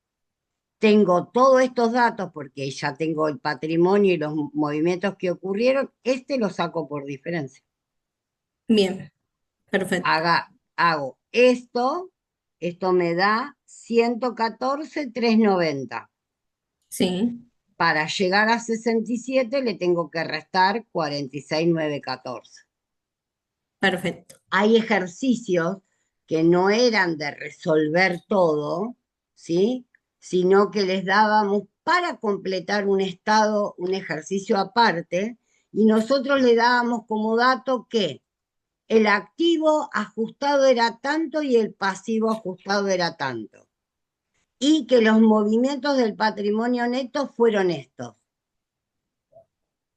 tengo todos estos datos porque ya tengo el patrimonio y los movimientos que ocurrieron, este lo saco por diferencia. bien, perfecto. Hago esto me da 114.390. Sí, Para llegar a 67 le tengo que restar 46.914. perfecto. Hay ejercicios que no eran de resolver todo, ¿sí? Sino que les dábamos para completar un estado, un ejercicio aparte, y nosotros le dábamos como dato que el activo ajustado era tanto y el pasivo ajustado era tanto. Y que los movimientos del patrimonio neto fueron estos.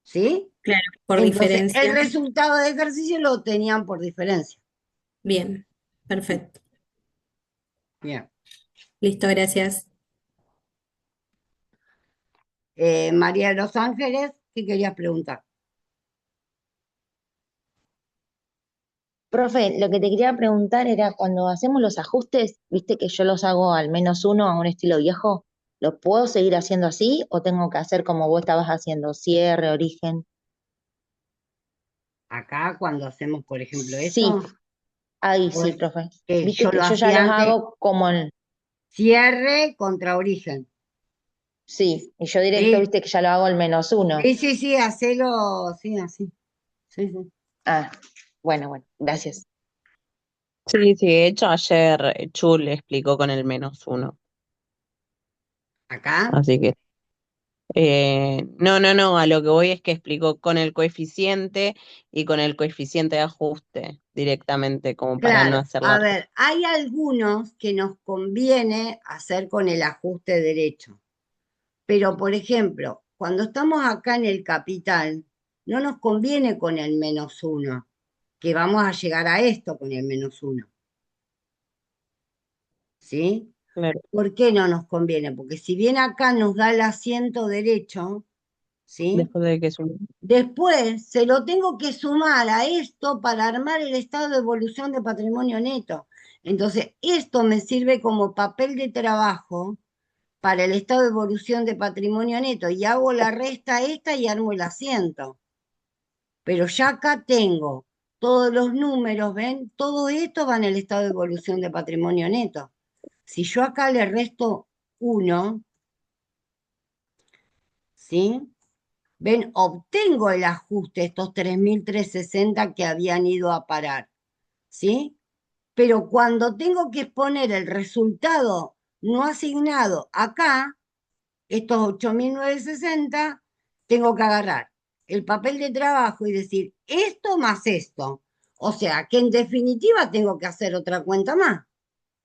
¿Sí? Claro, por Entonces, el diferencia. resultado de ejercicio lo tenían por diferencia. Bien, perfecto. Bien. Listo, gracias. María de los Ángeles, ¿qué querías preguntar? Profe, lo que te quería preguntar era cuando hacemos los ajustes, viste que yo los hago al menos uno a un estilo viejo, ¿lo puedo seguir haciendo así o tengo que hacer como vos estabas haciendo, cierre, origen? Acá, cuando hacemos, por ejemplo, Sí, esto, ahí sí, pues, profe. Viste yo que lo yo ya hacía los antes, hago como en, cierre contra origen. sí, y yo directo, Sí, viste que ya lo hago al menos uno. sí, sí, sí, hacelo, sí, así. Sí, sí. Ah, bueno, gracias. Sí, sí, de hecho ayer Chul explicó con el -1. Acá, Así que, no, a lo que voy es que explicó con el coeficiente y con el coeficiente de ajuste directamente, como para no claro, hacer a la... ver, hay algunos que nos conviene hacer con el ajuste derecho, pero por ejemplo, cuando estamos acá en el capital, no nos conviene con el -1, que vamos a llegar a esto con el -1, ¿sí? Claro. ¿Por qué no nos conviene? Porque si bien acá nos da el asiento derecho, ¿sí? Después de que es un... Después se lo tengo que sumar a esto para armar el estado de evolución de patrimonio neto. Entonces, esto me sirve como papel de trabajo para el estado de evolución de patrimonio neto y hago la resta esta y armo el asiento. Pero ya acá tengo todos los números, ¿ven? Todo esto va en el estado de evolución de patrimonio neto. Si yo acá le resto 1, ¿sí? ¿Ven? Obtengo el ajuste, estos 3.360 que habían ido a parar, ¿sí? Pero cuando tengo que exponer el resultado no asignado acá, estos 8.960, tengo que agarrar el papel de trabajo y decir esto más esto. O sea, que en definitiva tengo que hacer otra cuenta más.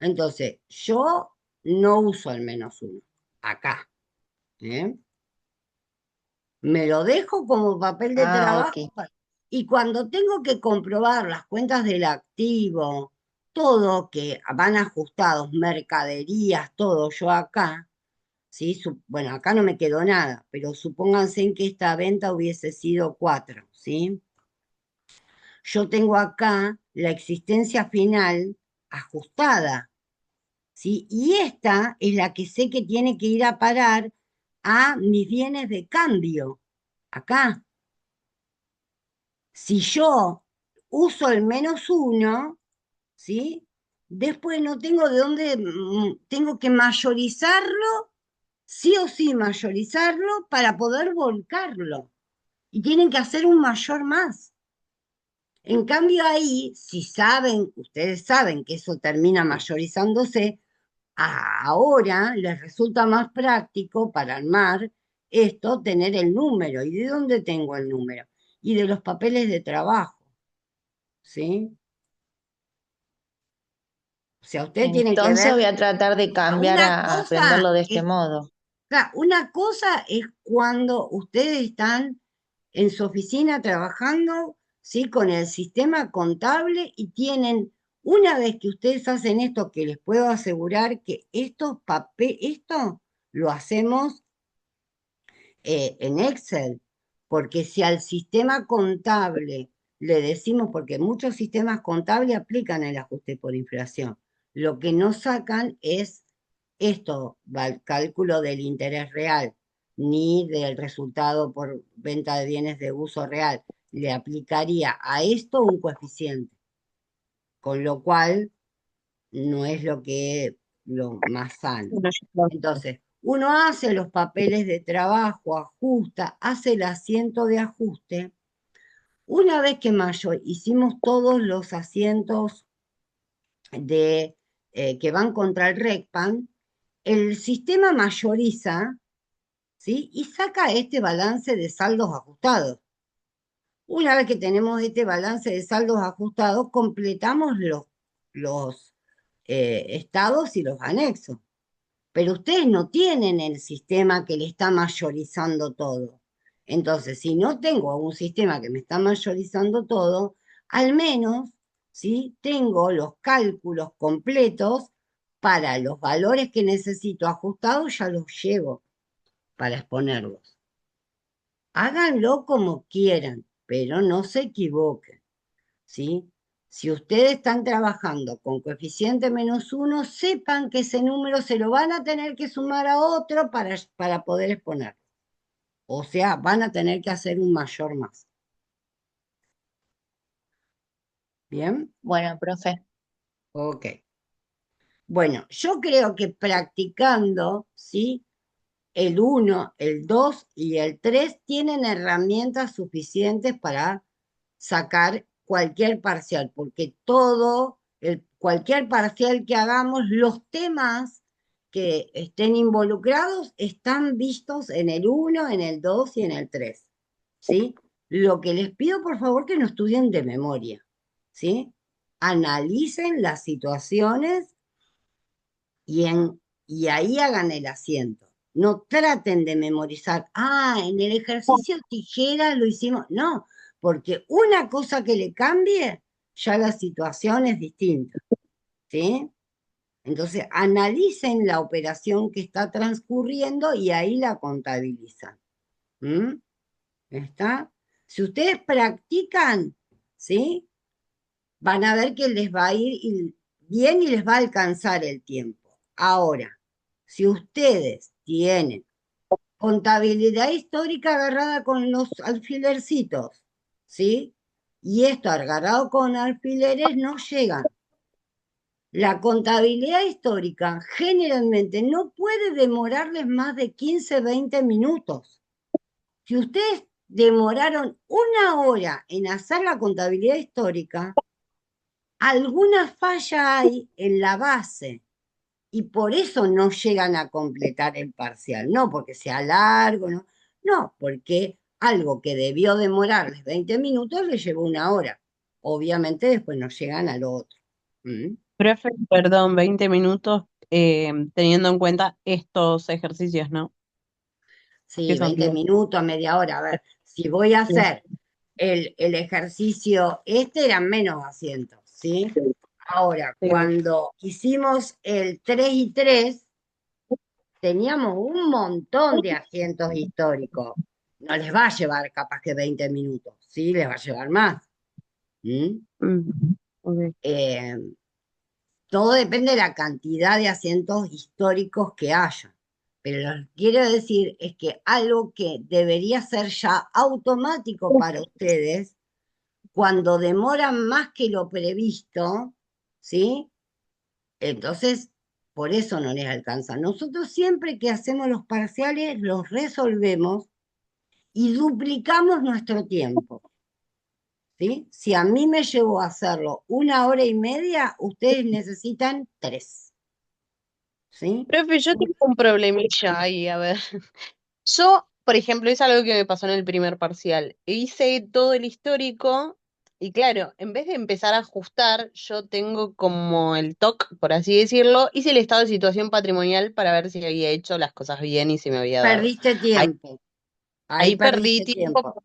Entonces, yo no uso el -1 acá, ¿eh? Me lo dejo como papel de Ah, trabajo ok. y cuando tengo que comprobar las cuentas del activo, todo que van ajustados, mercaderías, todo, yo acá, ¿sí? Bueno, acá no me quedó nada, pero supónganse en que esta venta hubiese sido 4, ¿sí? Yo tengo acá la existencia final ajustada, ¿sí? Y esta es la que sé que tiene que ir a parar a mis bienes de cambio, acá. Si yo uso el -1, ¿sí? Después no tengo de dónde, tengo que mayorizarlo, sí o sí mayorizarlo para poder volcarlo. Y tienen que hacer un mayor más. En cambio ahí, si saben, ustedes saben que eso termina mayorizándose, ahora les resulta más práctico para armar esto tener el número. ¿Y de dónde tengo el número? Y de los papeles de trabajo, ¿sí? O sea, usted tiene que Entonces ver, voy a tratar de cambiar a aprenderlo de este modo. una cosa es cuando ustedes están en su oficina trabajando, ¿sí? Con el sistema contable y tienen, una vez que ustedes hacen esto, que les puedo asegurar que esto lo hacemos en Excel, porque si al sistema contable le decimos, porque muchos sistemas contables aplican el ajuste por inflación, lo que no sacan es esto, el cálculo del interés real, ni del resultado por venta de bienes de uso real. Le aplicaría a esto un coeficiente, con lo cual no es lo más sano. Entonces, uno hace los papeles de trabajo, ajusta, hace el asiento de ajuste. Una vez que hicimos todos los asientos que van contra el RECPAN, el sistema mayoriza, ¿sí? Y saca este balance de saldos ajustados. Una vez que tenemos este balance de saldos ajustados, completamos los estados y los anexos. Pero ustedes no tienen el sistema que le está mayorizando todo. Entonces, si no tengo un sistema que me está mayorizando todo, al menos, ¿sí? Tengo los cálculos completos para los valores que necesito ajustados, ya los llevo para exponerlos. Háganlo como quieran, pero no se equivoquen, ¿sí? Si ustedes están trabajando con coeficiente -1, sepan que ese número se lo van a tener que sumar a otro para poder exponer. O sea, van a tener que hacer un mayor más. ¿Bien? Bueno, profe. Ok. Bueno, yo creo que practicando, ¿sí? El 1, el 2 y el 3 tienen herramientas suficientes para sacar cualquier parcial, porque todo cualquier parcial que hagamos, los temas que estén involucrados están vistos en el 1, en el 2 y en el 3, ¿sí? Lo que les pido, por favor, que no estudien de memoria, ¿sí? Analicen las situaciones y ahí hagan el asiento. No traten de memorizar, en el ejercicio tijera lo hicimos. No, porque una cosa que le cambie, ya la situación es distinta, ¿sí? Entonces, analicen la operación que está transcurriendo y ahí la contabilizan. ¿Mm? ¿Está? Si ustedes practican, ¿sí? Van a ver que les va a ir bien y les va a alcanzar el tiempo. Ahora, si ustedes tienen contabilidad histórica agarrada con los alfilercitos, ¿sí? Y esto agarrado con alfileres no llegan. La contabilidad histórica generalmente no puede demorarles más de 15, 20 minutos. Si ustedes demoraron 1 hora en hacer la contabilidad histórica, alguna falla hay en la base y por eso no llegan a completar el parcial. No porque sea largo, no, porque algo que debió demorarles 20 minutos les llevó 1 hora. Obviamente después no llegan al otro. ¿Mm? Profe, perdón, 20 minutos teniendo en cuenta estos ejercicios, ¿no? Que Sí, son 20 minutos, media hora. A ver, si voy a hacer el ejercicio, eran menos asientos, ¿sí? Ahora, sí. cuando hicimos el 3 y 3, teníamos un montón de asientos históricos. No les va a llevar capaz que 20 minutos, ¿sí? Les va a llevar más. ¿Mm? Ok. Todo depende de la cantidad de asientos históricos que haya. Pero lo que quiero decir es que algo que debería ser ya automático para ustedes, cuando demoran más que lo previsto, ¿sí? Entonces, por eso no les alcanza. Nosotros siempre que hacemos los parciales, los resolvemos y duplicamos nuestro tiempo, ¿sí? Si a mí me llevó a hacerlo 1 hora y media, ustedes necesitan 3, ¿sí? Profe, yo tengo un problemilla ahí, a ver. Yo, por ejemplo, es algo que me pasó en el primer parcial. Hice todo el histórico y claro, en vez de empezar a ajustar, yo tengo como el TOC, por así decirlo, hice el estado de situación patrimonial para ver si había hecho las cosas bien y si me había dado. Perdiste Ahí, tiempo, ahí ahí perdí perdiste tiempo tiempo.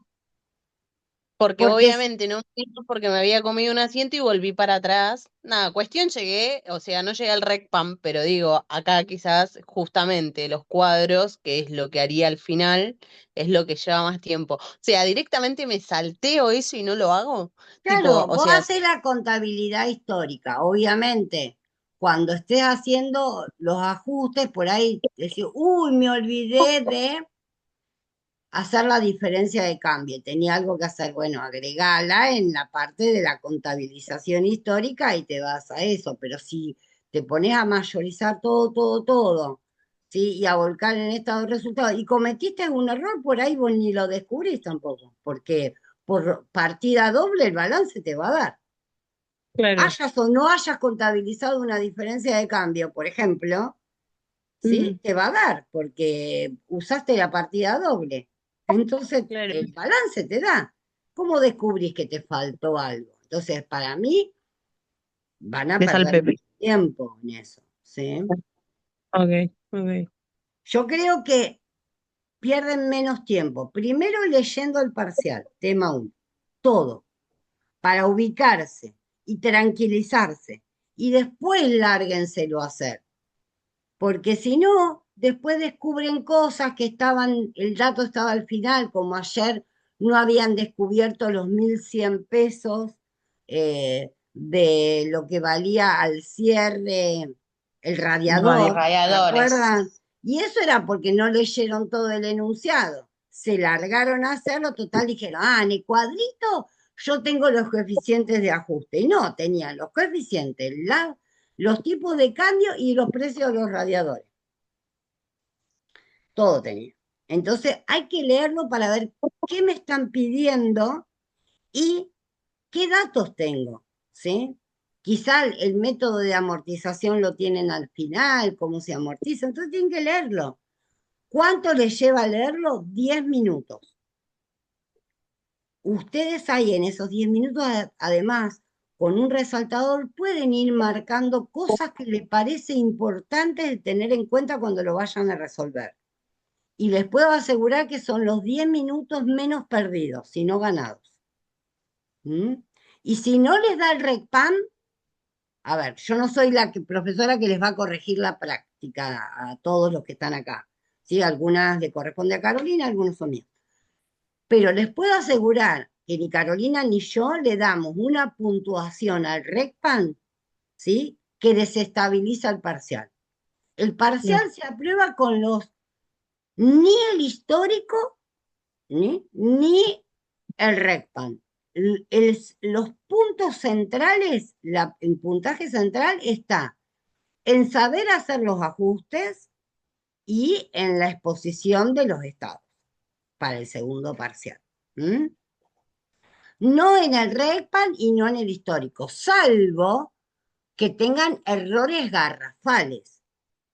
porque Porque obviamente no me dio porque me había comido un asiento y volví para atrás. Nada, cuestión llegué, o sea, no llegué al RECPAM, pero digo, acá quizás justamente los cuadros, que es lo que haría al final, es lo que lleva más tiempo. O sea, directamente me salteo eso y no lo hago. Tipo, claro, o vos sea, haces la contabilidad histórica, obviamente. Cuando estés haciendo los ajustes, por ahí decís, uy, me olvidé de hacer la diferencia de cambio. Tenía algo que hacer, bueno, agregala en la parte de la contabilización histórica y te vas a eso. Pero si te pones a mayorizar todo, todo, todo, ¿sí? Y a volcar en estado de resultados, y cometiste un error, por ahí vos ni lo descubrís tampoco, porque por partida doble el balance te va a dar. claro. Hayas o no hayas contabilizado una diferencia de cambio, por ejemplo, ¿sí? Te va a dar, porque usaste la partida doble. Entonces, Claro. el balance te da. ¿Cómo descubrís que te faltó algo? Entonces, para mí, van a Ves al perder Pepe. tiempo en eso, ¿sí? Ok, ok. Yo creo que pierden menos tiempo. Primero leyendo el parcial, tema 1, todo, para ubicarse y tranquilizarse. Y después lárguenselo a hacer. Porque si no, después descubren cosas que estaban, el dato estaba al final, como ayer no habían descubierto los 1.100 pesos de lo que valía al cierre el radiador, ¿se Radiadores. acuerdan? Y eso era porque no leyeron todo el enunciado. Se largaron a hacerlo, total, dijeron, en el cuadrito yo tengo los coeficientes de ajuste. Y no, tenían los coeficientes, los tipos de cambio y los precios de los radiadores. Todo tenía. Entonces hay que leerlo para ver qué me están pidiendo y qué datos tengo, ¿sí? Quizá el método de amortización lo tienen al final, cómo se amortiza, entonces tienen que leerlo. ¿Cuánto les lleva leerlo? 10 minutos. Ustedes ahí en esos 10 minutos, además, con un resaltador, pueden ir marcando cosas que les parece importante tener en cuenta cuando lo vayan a resolver. Y les puedo asegurar que son los 10 minutos menos perdidos, si no ganados. ¿Mm? Y si no les da el RECPAM, a ver, yo no soy la profesora que les va a corregir la práctica a todos los que están acá. ¿Sí? Algunas le corresponde a Carolina, algunos son míos. Pero les puedo asegurar que ni Carolina ni yo le damos una puntuación al RECPAM, ¿sí? Que desestabiliza el parcial. El parcial se aprueba con ni el histórico, ni el RECPAM. Los puntos centrales, el puntaje central está en saber hacer los ajustes y en la exposición de los estados para el segundo parcial. ¿Mm? No en el RECPAM y no en el histórico, salvo que tengan errores garrafales.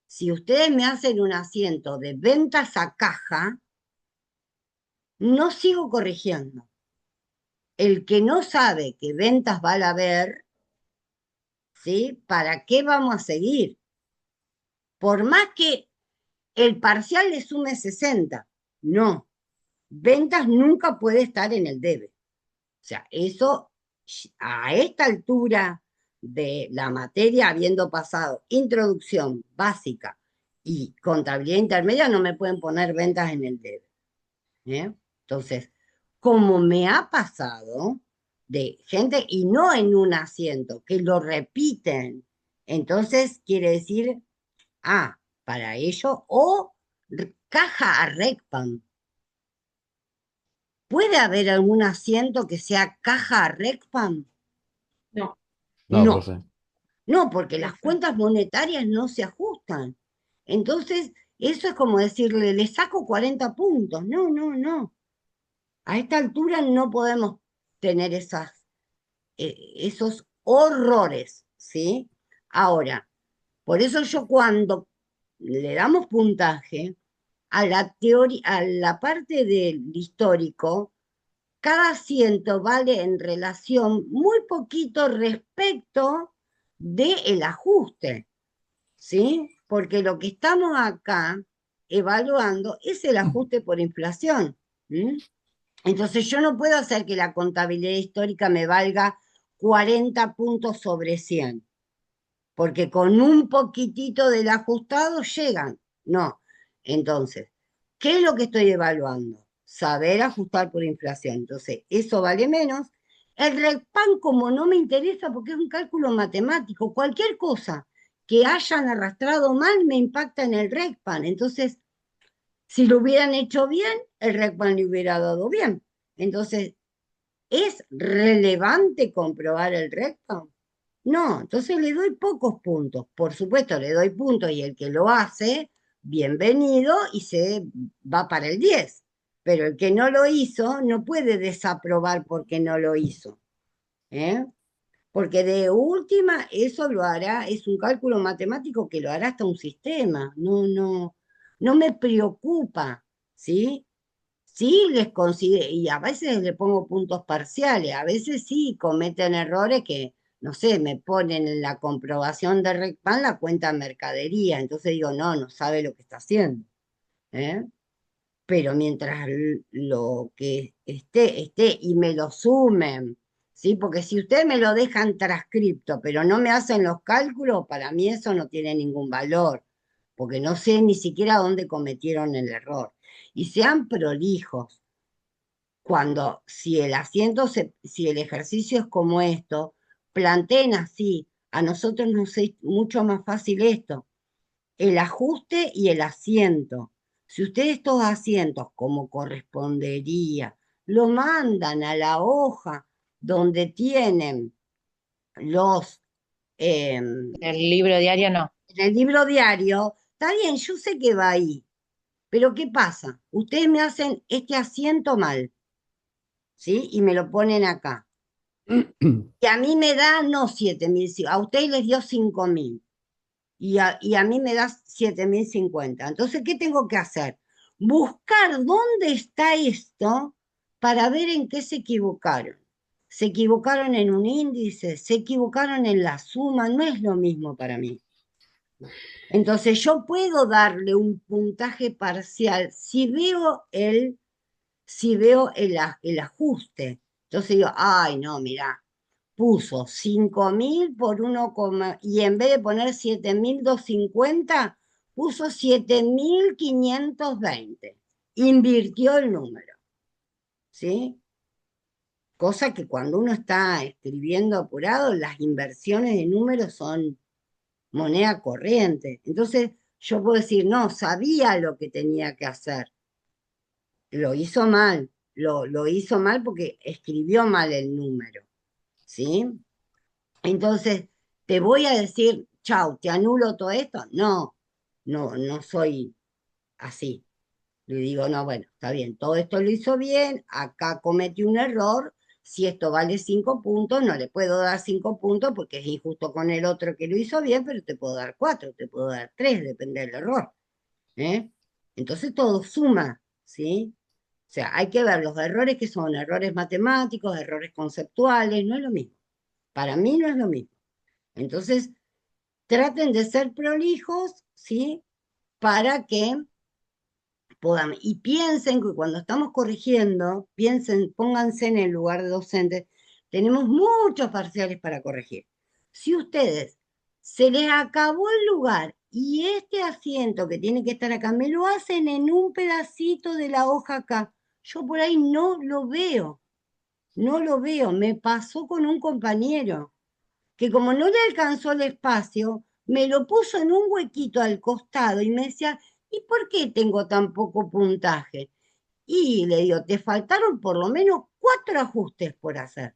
Si ustedes me hacen un asiento de ventas a caja, no sigo corrigiendo. El que no sabe que ventas va a haber, ¿sí? ¿Para qué vamos a seguir? Por más que el parcial le sume 60, no. Ventas nunca puede estar en el debe. O sea, eso a esta altura de la materia, habiendo pasado introducción básica y contabilidad intermedia, no me pueden poner ventas en el debe. ¿Eh? Entonces, como me ha pasado de gente, y no en un asiento, que lo repiten, entonces quiere decir, para ello, o caja a RECPAM. ¿Puede haber algún asiento que sea caja a RECPAM? No. No, No, profe. no, porque las cuentas monetarias no se ajustan. Entonces, eso es como decirle, le saco 40 puntos. No, no, no. A esta altura no podemos tener esos horrores, ¿sí? Ahora, por eso yo cuando le damos puntaje a la teoría, a la parte del histórico, cada asiento vale en relación muy poquito respecto del ajuste, ¿sí? Porque lo que estamos acá evaluando es el ajuste por inflación. ¿Mm? Entonces yo no puedo hacer que la contabilidad histórica me valga 40 puntos sobre 100, porque con un poquitito del ajustado llegan. No. Entonces, ¿qué es lo que estoy evaluando? Saber ajustar por inflación. Entonces, eso vale menos. El RECPAM, como no me interesa porque es un cálculo matemático, cualquier cosa que hayan arrastrado mal me impacta en el RECPAM. Entonces, si lo hubieran hecho bien, el RECPAM le hubiera dado bien. Entonces, ¿es relevante comprobar el RECPAM? No, entonces le doy pocos puntos. Por supuesto, le doy puntos y el que lo hace, bienvenido y se va para el 10. Pero el que no lo hizo no puede desaprobar porque no lo hizo. ¿Eh? Porque de última eso lo hará, es un cálculo matemático que lo hará hasta un sistema. No me preocupa, ¿sí? Sí, les considero, y a veces le pongo puntos parciales, a veces sí cometen errores que, no sé, me ponen en la comprobación de RECPAM la cuenta mercadería, entonces digo, no sabe lo que está haciendo. ¿Eh? Pero mientras lo que esté y me lo sumen, ¿sí? Porque si ustedes me lo dejan transcripto, pero no me hacen los cálculos, para mí eso no tiene ningún valor, porque no sé ni siquiera dónde cometieron el error. Y sean prolijos. Si si el ejercicio es como esto, planteen así. A nosotros nos es mucho más fácil esto, el ajuste y el asiento. Si ustedes estos asientos, como correspondería, lo mandan a la hoja donde tienen los, en El libro diario no. el libro diario, está bien, yo sé que va ahí, pero ¿qué pasa? Ustedes me hacen este asiento mal, ¿sí? Y me lo ponen acá. Y a mí me da no 7.000, a ustedes les dio 5.000 y a mí me da 7.050. Entonces, ¿qué tengo que hacer? Buscar dónde está esto para ver en qué se equivocaron. Se equivocaron en un índice, se equivocaron en la suma, no es lo mismo para mí. Entonces, yo puedo darle un puntaje parcial si veo el ajuste. Entonces digo, ay, no, mirá, puso 5.000 por 1, y en vez de poner 7.250, puso 7.520. Invirtió el número, ¿sí? Cosa que cuando uno está escribiendo apurado, las inversiones de números son moneda corriente. Entonces yo puedo decir, no, sabía lo que tenía que hacer. Lo hizo mal, lo hizo mal porque escribió mal el número, ¿sí? Entonces, ¿te voy a decir, chau, te anulo todo esto? No, no soy así. Le digo, no, bueno, está bien, todo esto lo hizo bien, acá cometió un error, si esto vale 5 puntos, no le puedo dar 5 puntos porque es injusto con el otro que lo hizo bien, pero te puedo dar 4, te puedo dar 3, depende del error, ¿eh? Entonces todo suma, ¿sí? O sea, hay que ver los errores que son errores matemáticos, errores conceptuales, no es lo mismo. Para mí no es lo mismo. Entonces, traten de ser prolijos, ¿sí? Para que podamos. Y piensen que cuando estamos corrigiendo, pónganse en el lugar de docentes, tenemos muchos parciales para corregir. Si ustedes se les acabó el lugar y este asiento que tiene que estar acá, me lo hacen en un pedacito de la hoja acá, yo por ahí no lo veo, no lo veo. Me pasó con un compañero que como no le alcanzó el espacio, me lo puso en un huequito al costado y me decía, ¿y por qué tengo tan poco puntaje? Y le digo, te faltaron por lo menos 4 ajustes por hacer.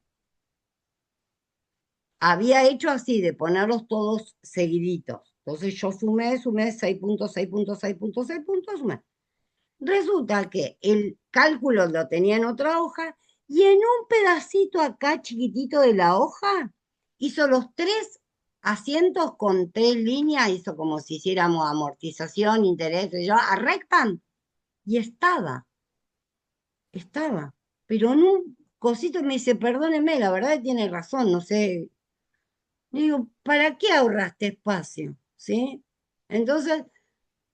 Había hecho así, de ponerlos todos seguiditos. Entonces yo sumé 6 puntos, 6 puntos, 6 puntos, 6 puntos, sumé. Resulta que el cálculo lo tenía en otra hoja y en un pedacito acá chiquitito de la hoja hizo los 3 asientos con 3 líneas, hizo como si hiciéramos amortización, interés, yo, arrectan, y estaba. Pero en un cosito me dice, perdóneme, la verdad que tiene razón, no sé. Digo, ¿para qué ahorraste espacio? ¿Sí? Entonces,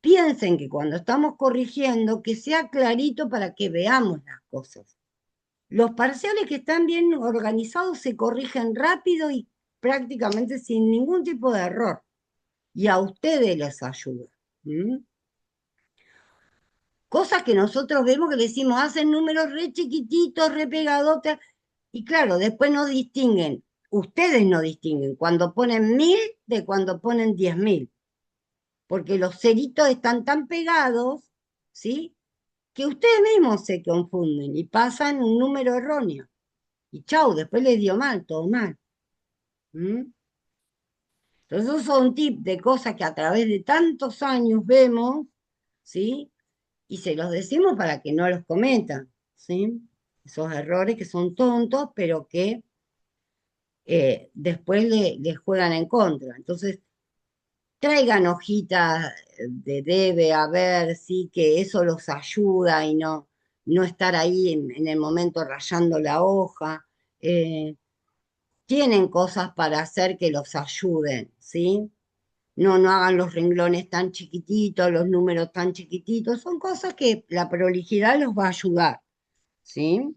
piensen que cuando estamos corrigiendo, que sea clarito para que veamos las cosas. Los parciales que están bien organizados se corrigen rápido y prácticamente sin ningún tipo de error. Y a ustedes les ayuda. Cosas que nosotros vemos que decimos, hacen números re chiquititos, re pegadotes. Y claro, después no distinguen, ustedes no distinguen cuando ponen 1.000 de cuando ponen 10.000. Porque los ceritos están tan pegados, ¿sí? Que ustedes mismos se confunden y pasan un número erróneo. Y chau, después les dio mal, todo mal. ¿Mm? Entonces, esos son tips de cosas que a través de tantos años vemos, ¿sí? Y se los decimos para que no los cometan, ¿sí? Esos errores que son tontos, pero que después les juegan en contra. Entonces, traigan hojitas de debe haber, sí, que eso los ayuda y no estar ahí en el momento rayando la hoja. Tienen cosas para hacer que los ayuden, ¿sí? No hagan los renglones tan chiquititos, los números tan chiquititos, son cosas que la prolijidad los va a ayudar, ¿sí?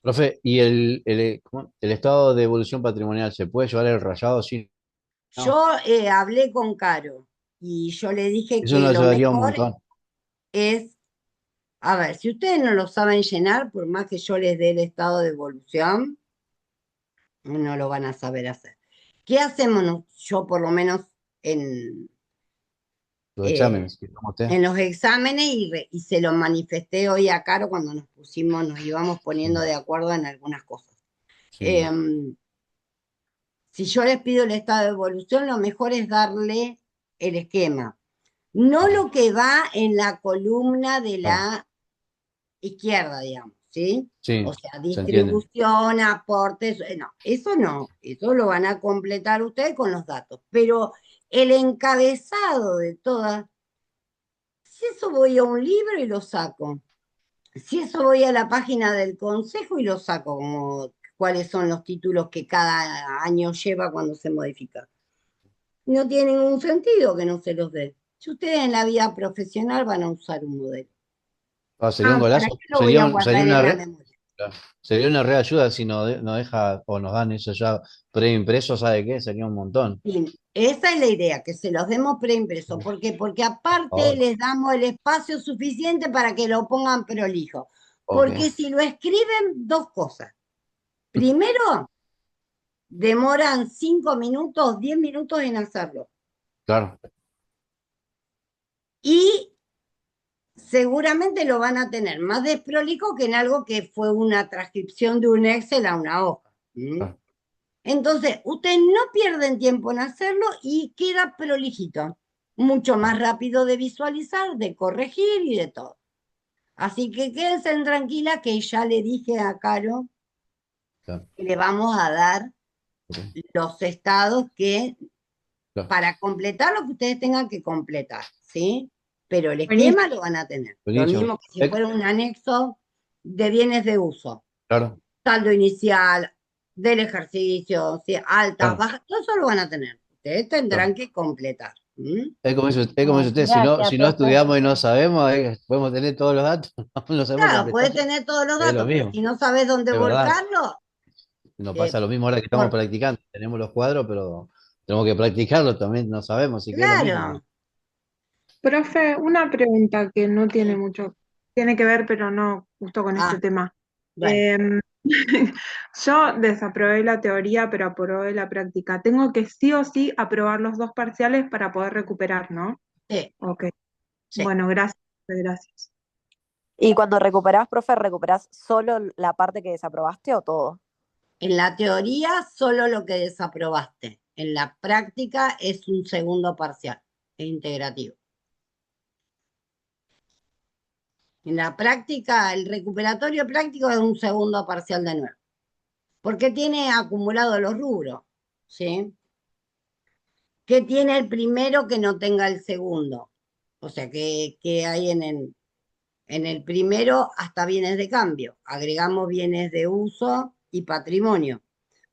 Profe, ¿y el estado de evolución patrimonial se puede llevar el rayado? Sí, no. Yo hablé con Caro y yo le dije Eso que nos lo ayudaría un mejor montón. es, a ver, si ustedes no lo saben llenar, por más que yo les dé el estado de evolución, no lo van a saber hacer. ¿Qué hacemos? Yo por lo menos en, Los eh, exámenes que toma usted. en los exámenes y se lo manifesté hoy a Caro cuando nos íbamos poniendo de acuerdo en algunas cosas. Sí. Si yo les pido el estado de evolución, lo mejor es darle el esquema. No lo que va en la columna de Claro. la izquierda, digamos. ¿sí? Sí, O sea, se entiende. distribución, aportes, no, eso lo van a completar ustedes con los datos. Pero el encabezado de todas, si eso voy a un libro y lo saco, si eso voy a la página del consejo y lo saco, como cuáles son los títulos que cada año lleva cuando se modifica. No tiene ningún sentido que no se los dé. Si ustedes en la vida profesional van a usar un modelo. Sería un ¿Para golazo. qué lo voy a guardar en la memoria? Sería una re ayuda si nos deja o nos dan eso ya preimpreso, ¿sabe qué? Sería un montón. Sí, esa es la idea, que se los demos preimpreso. ¿Por qué? Porque aparte Ahora, les damos el espacio suficiente para que lo pongan prolijo. ok, Porque si lo escriben, dos cosas. Primero, demoran 5 minutos, 10 minutos en hacerlo. claro, Y seguramente lo van a tener más desprolijo que en algo que fue una transcripción de un Excel a una hoja. claro. Entonces, ustedes no pierden tiempo en hacerlo y queda prolijito. Mucho más rápido de visualizar, de corregir y de todo. Así que quédense tranquila que ya le dije a Caro Claro, que le vamos a dar ok, los estados que claro. para completar lo que ustedes tengan que completar, ¿sí? Pero el Buenísimo. esquema lo van a tener. Lo Buenísimo. mismo que si fuera un anexo de bienes de uso. Claro, Saldo inicial, del ejercicio, ¿sí? Altas, claro, bajas, todo eso lo van a tener. Ustedes tendrán claro. que completar. Es como dice usted, Gracias, si no profe. estudiamos y no sabemos, podemos tener todos los datos, no sabemos Claro, podés completar, tener todos los es lo datos, pero mismo, si no sabes dónde es verdad. volcarlo, Nos eh, pasa lo mismo ahora que estamos por- practicando. Tenemos los cuadros, pero tenemos que practicarlo también, no sabemos, así que es lo mismo. claro. Profe, una pregunta que no tiene Sí. mucho, tiene que ver, pero no justo con este Ah, tema. bueno. Em, yo desaprobé la teoría, pero aprobé la práctica. Tengo que sí o sí aprobar los dos parciales para poder recuperar, ¿no? Sí, Ok. sí. Bueno, gracias, gracias. Y cuando recuperás, profe, ¿recuperás solo la parte que desaprobaste o todo? En la teoría, solo lo que desaprobaste. En la práctica es un segundo parcial, es integrativo. En la práctica, el recuperatorio práctico es un segundo parcial de nuevo, porque tiene acumulado los rubros, ¿sí? ¿Qué tiene el primero que no tenga el segundo? O sea, que hay en el primero hasta bienes de cambio. Agregamos bienes de uso y patrimonio.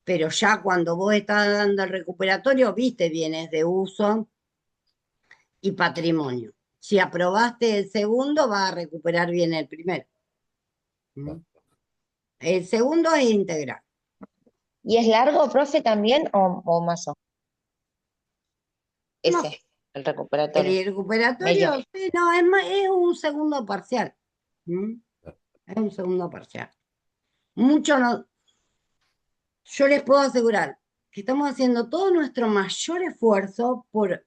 Pero ya cuando vos estás dando el recuperatorio, viste bienes de uso y patrimonio. Si aprobaste el segundo, vas a recuperar bien el primero. ¿Mm? El segundo es integral. ¿Y es largo, profe, también o más o No, ese, el el recuperatorio? recuperatorio, Medio. sí, no, es un segundo parcial. ¿Mm? Es un segundo parcial. Mucho no, yo les puedo asegurar que estamos haciendo todo nuestro mayor esfuerzo por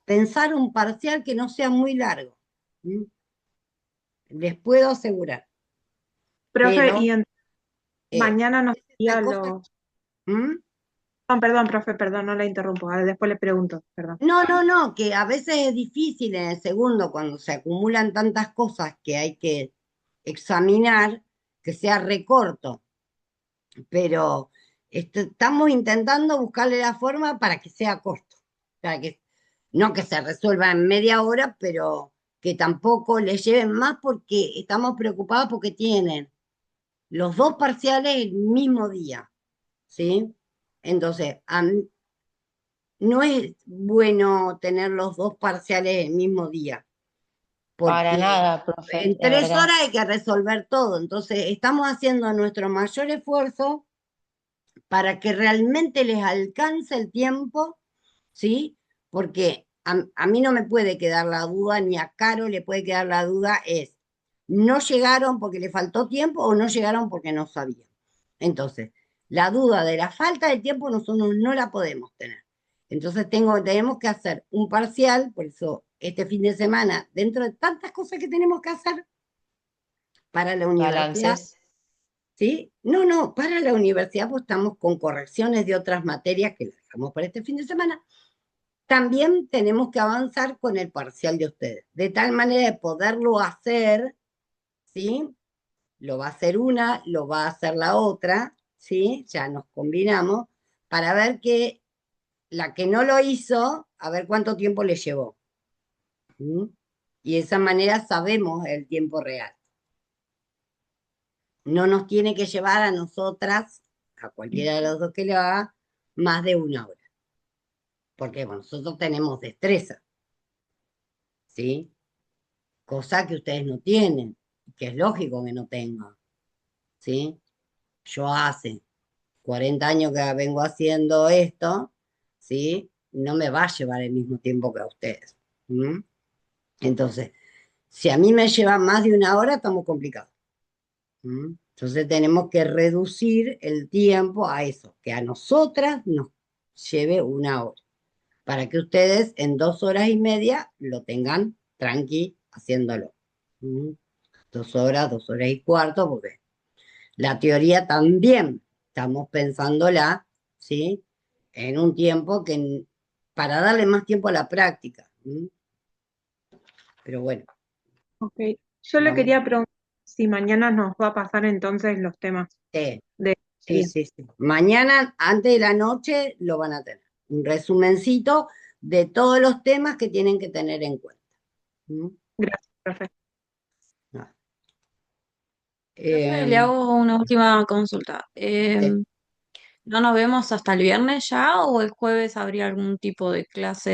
pensar un parcial que no sea muy largo. ¿Mm? Les puedo asegurar. Profe, Pero y mañana nos esta sería cosa. los... ¿Mm? Perdón, profe, perdón, no la interrumpo. Después le pregunto, perdón. No, que a veces es difícil en el segundo cuando se acumulan tantas cosas que hay que examinar, que sea recorto, pero estamos intentando buscarle la forma para que sea corto, para que no que se resuelva en media hora, pero que tampoco le lleven más porque estamos preocupados porque tienen los dos parciales el mismo día, ¿sí? Entonces, no es bueno tener los dos parciales el mismo día, Para porque nada, profe, en de 3 horas verdad. hay que resolver todo. Entonces, estamos haciendo nuestro mayor esfuerzo para que realmente les alcance el tiempo, ¿sí? Porque a mí no me puede quedar la duda, ni a Caro le puede quedar la duda, es, no llegaron porque le faltó tiempo o no llegaron porque no sabían. Entonces, la duda de la falta de tiempo nosotros no la podemos tener. Entonces tenemos que hacer un parcial, por eso este fin de semana, dentro de tantas cosas que tenemos que hacer para la universidad, Balances. ¿sí? No, para la universidad pues estamos con correcciones de otras materias que las dejamos para este fin de semana. También tenemos que avanzar con el parcial de ustedes, de tal manera de poderlo hacer, ¿sí? lo va a hacer una, lo va a hacer la otra, ¿sí? Ya nos combinamos para ver que la que no lo hizo, a ver cuánto tiempo le llevó. ¿Mm? Y de esa manera sabemos el tiempo real. No nos tiene que llevar a nosotras, a cualquiera de los dos que lo haga, más de 1 hora. Porque bueno, nosotros tenemos destreza, ¿sí? Cosa que ustedes no tienen, que es lógico que no tengan, ¿sí? Yo hace 40 años que vengo haciendo esto, ¿sí? No me va a llevar el mismo tiempo que a ustedes. ¿Mm? Entonces, si a mí me lleva más de 1 hora, estamos complicados. ¿Mm? Entonces tenemos que reducir el tiempo a eso, que a nosotras nos lleve 1 hora, para que ustedes en 2 horas y media lo tengan tranqui haciéndolo. ¿Mm? 2 horas, 2 horas y cuarto, porque la teoría también estamos pensándola, ¿sí? En un tiempo que, para darle más tiempo a la práctica. ¿Mm? Pero bueno, Ok. Yo le vamos. quería preguntar si mañana nos va a pasar entonces los temas Sí, de sí, día. sí, sí. Mañana, antes de la noche, lo van a tener. Un resumencito de todos los temas que tienen que tener en cuenta. ¿Mm? Gracias, profe. Ah, Profe, le em, hago una última consulta. sí. ¿No nos vemos hasta el viernes ya o el jueves habría algún tipo de clase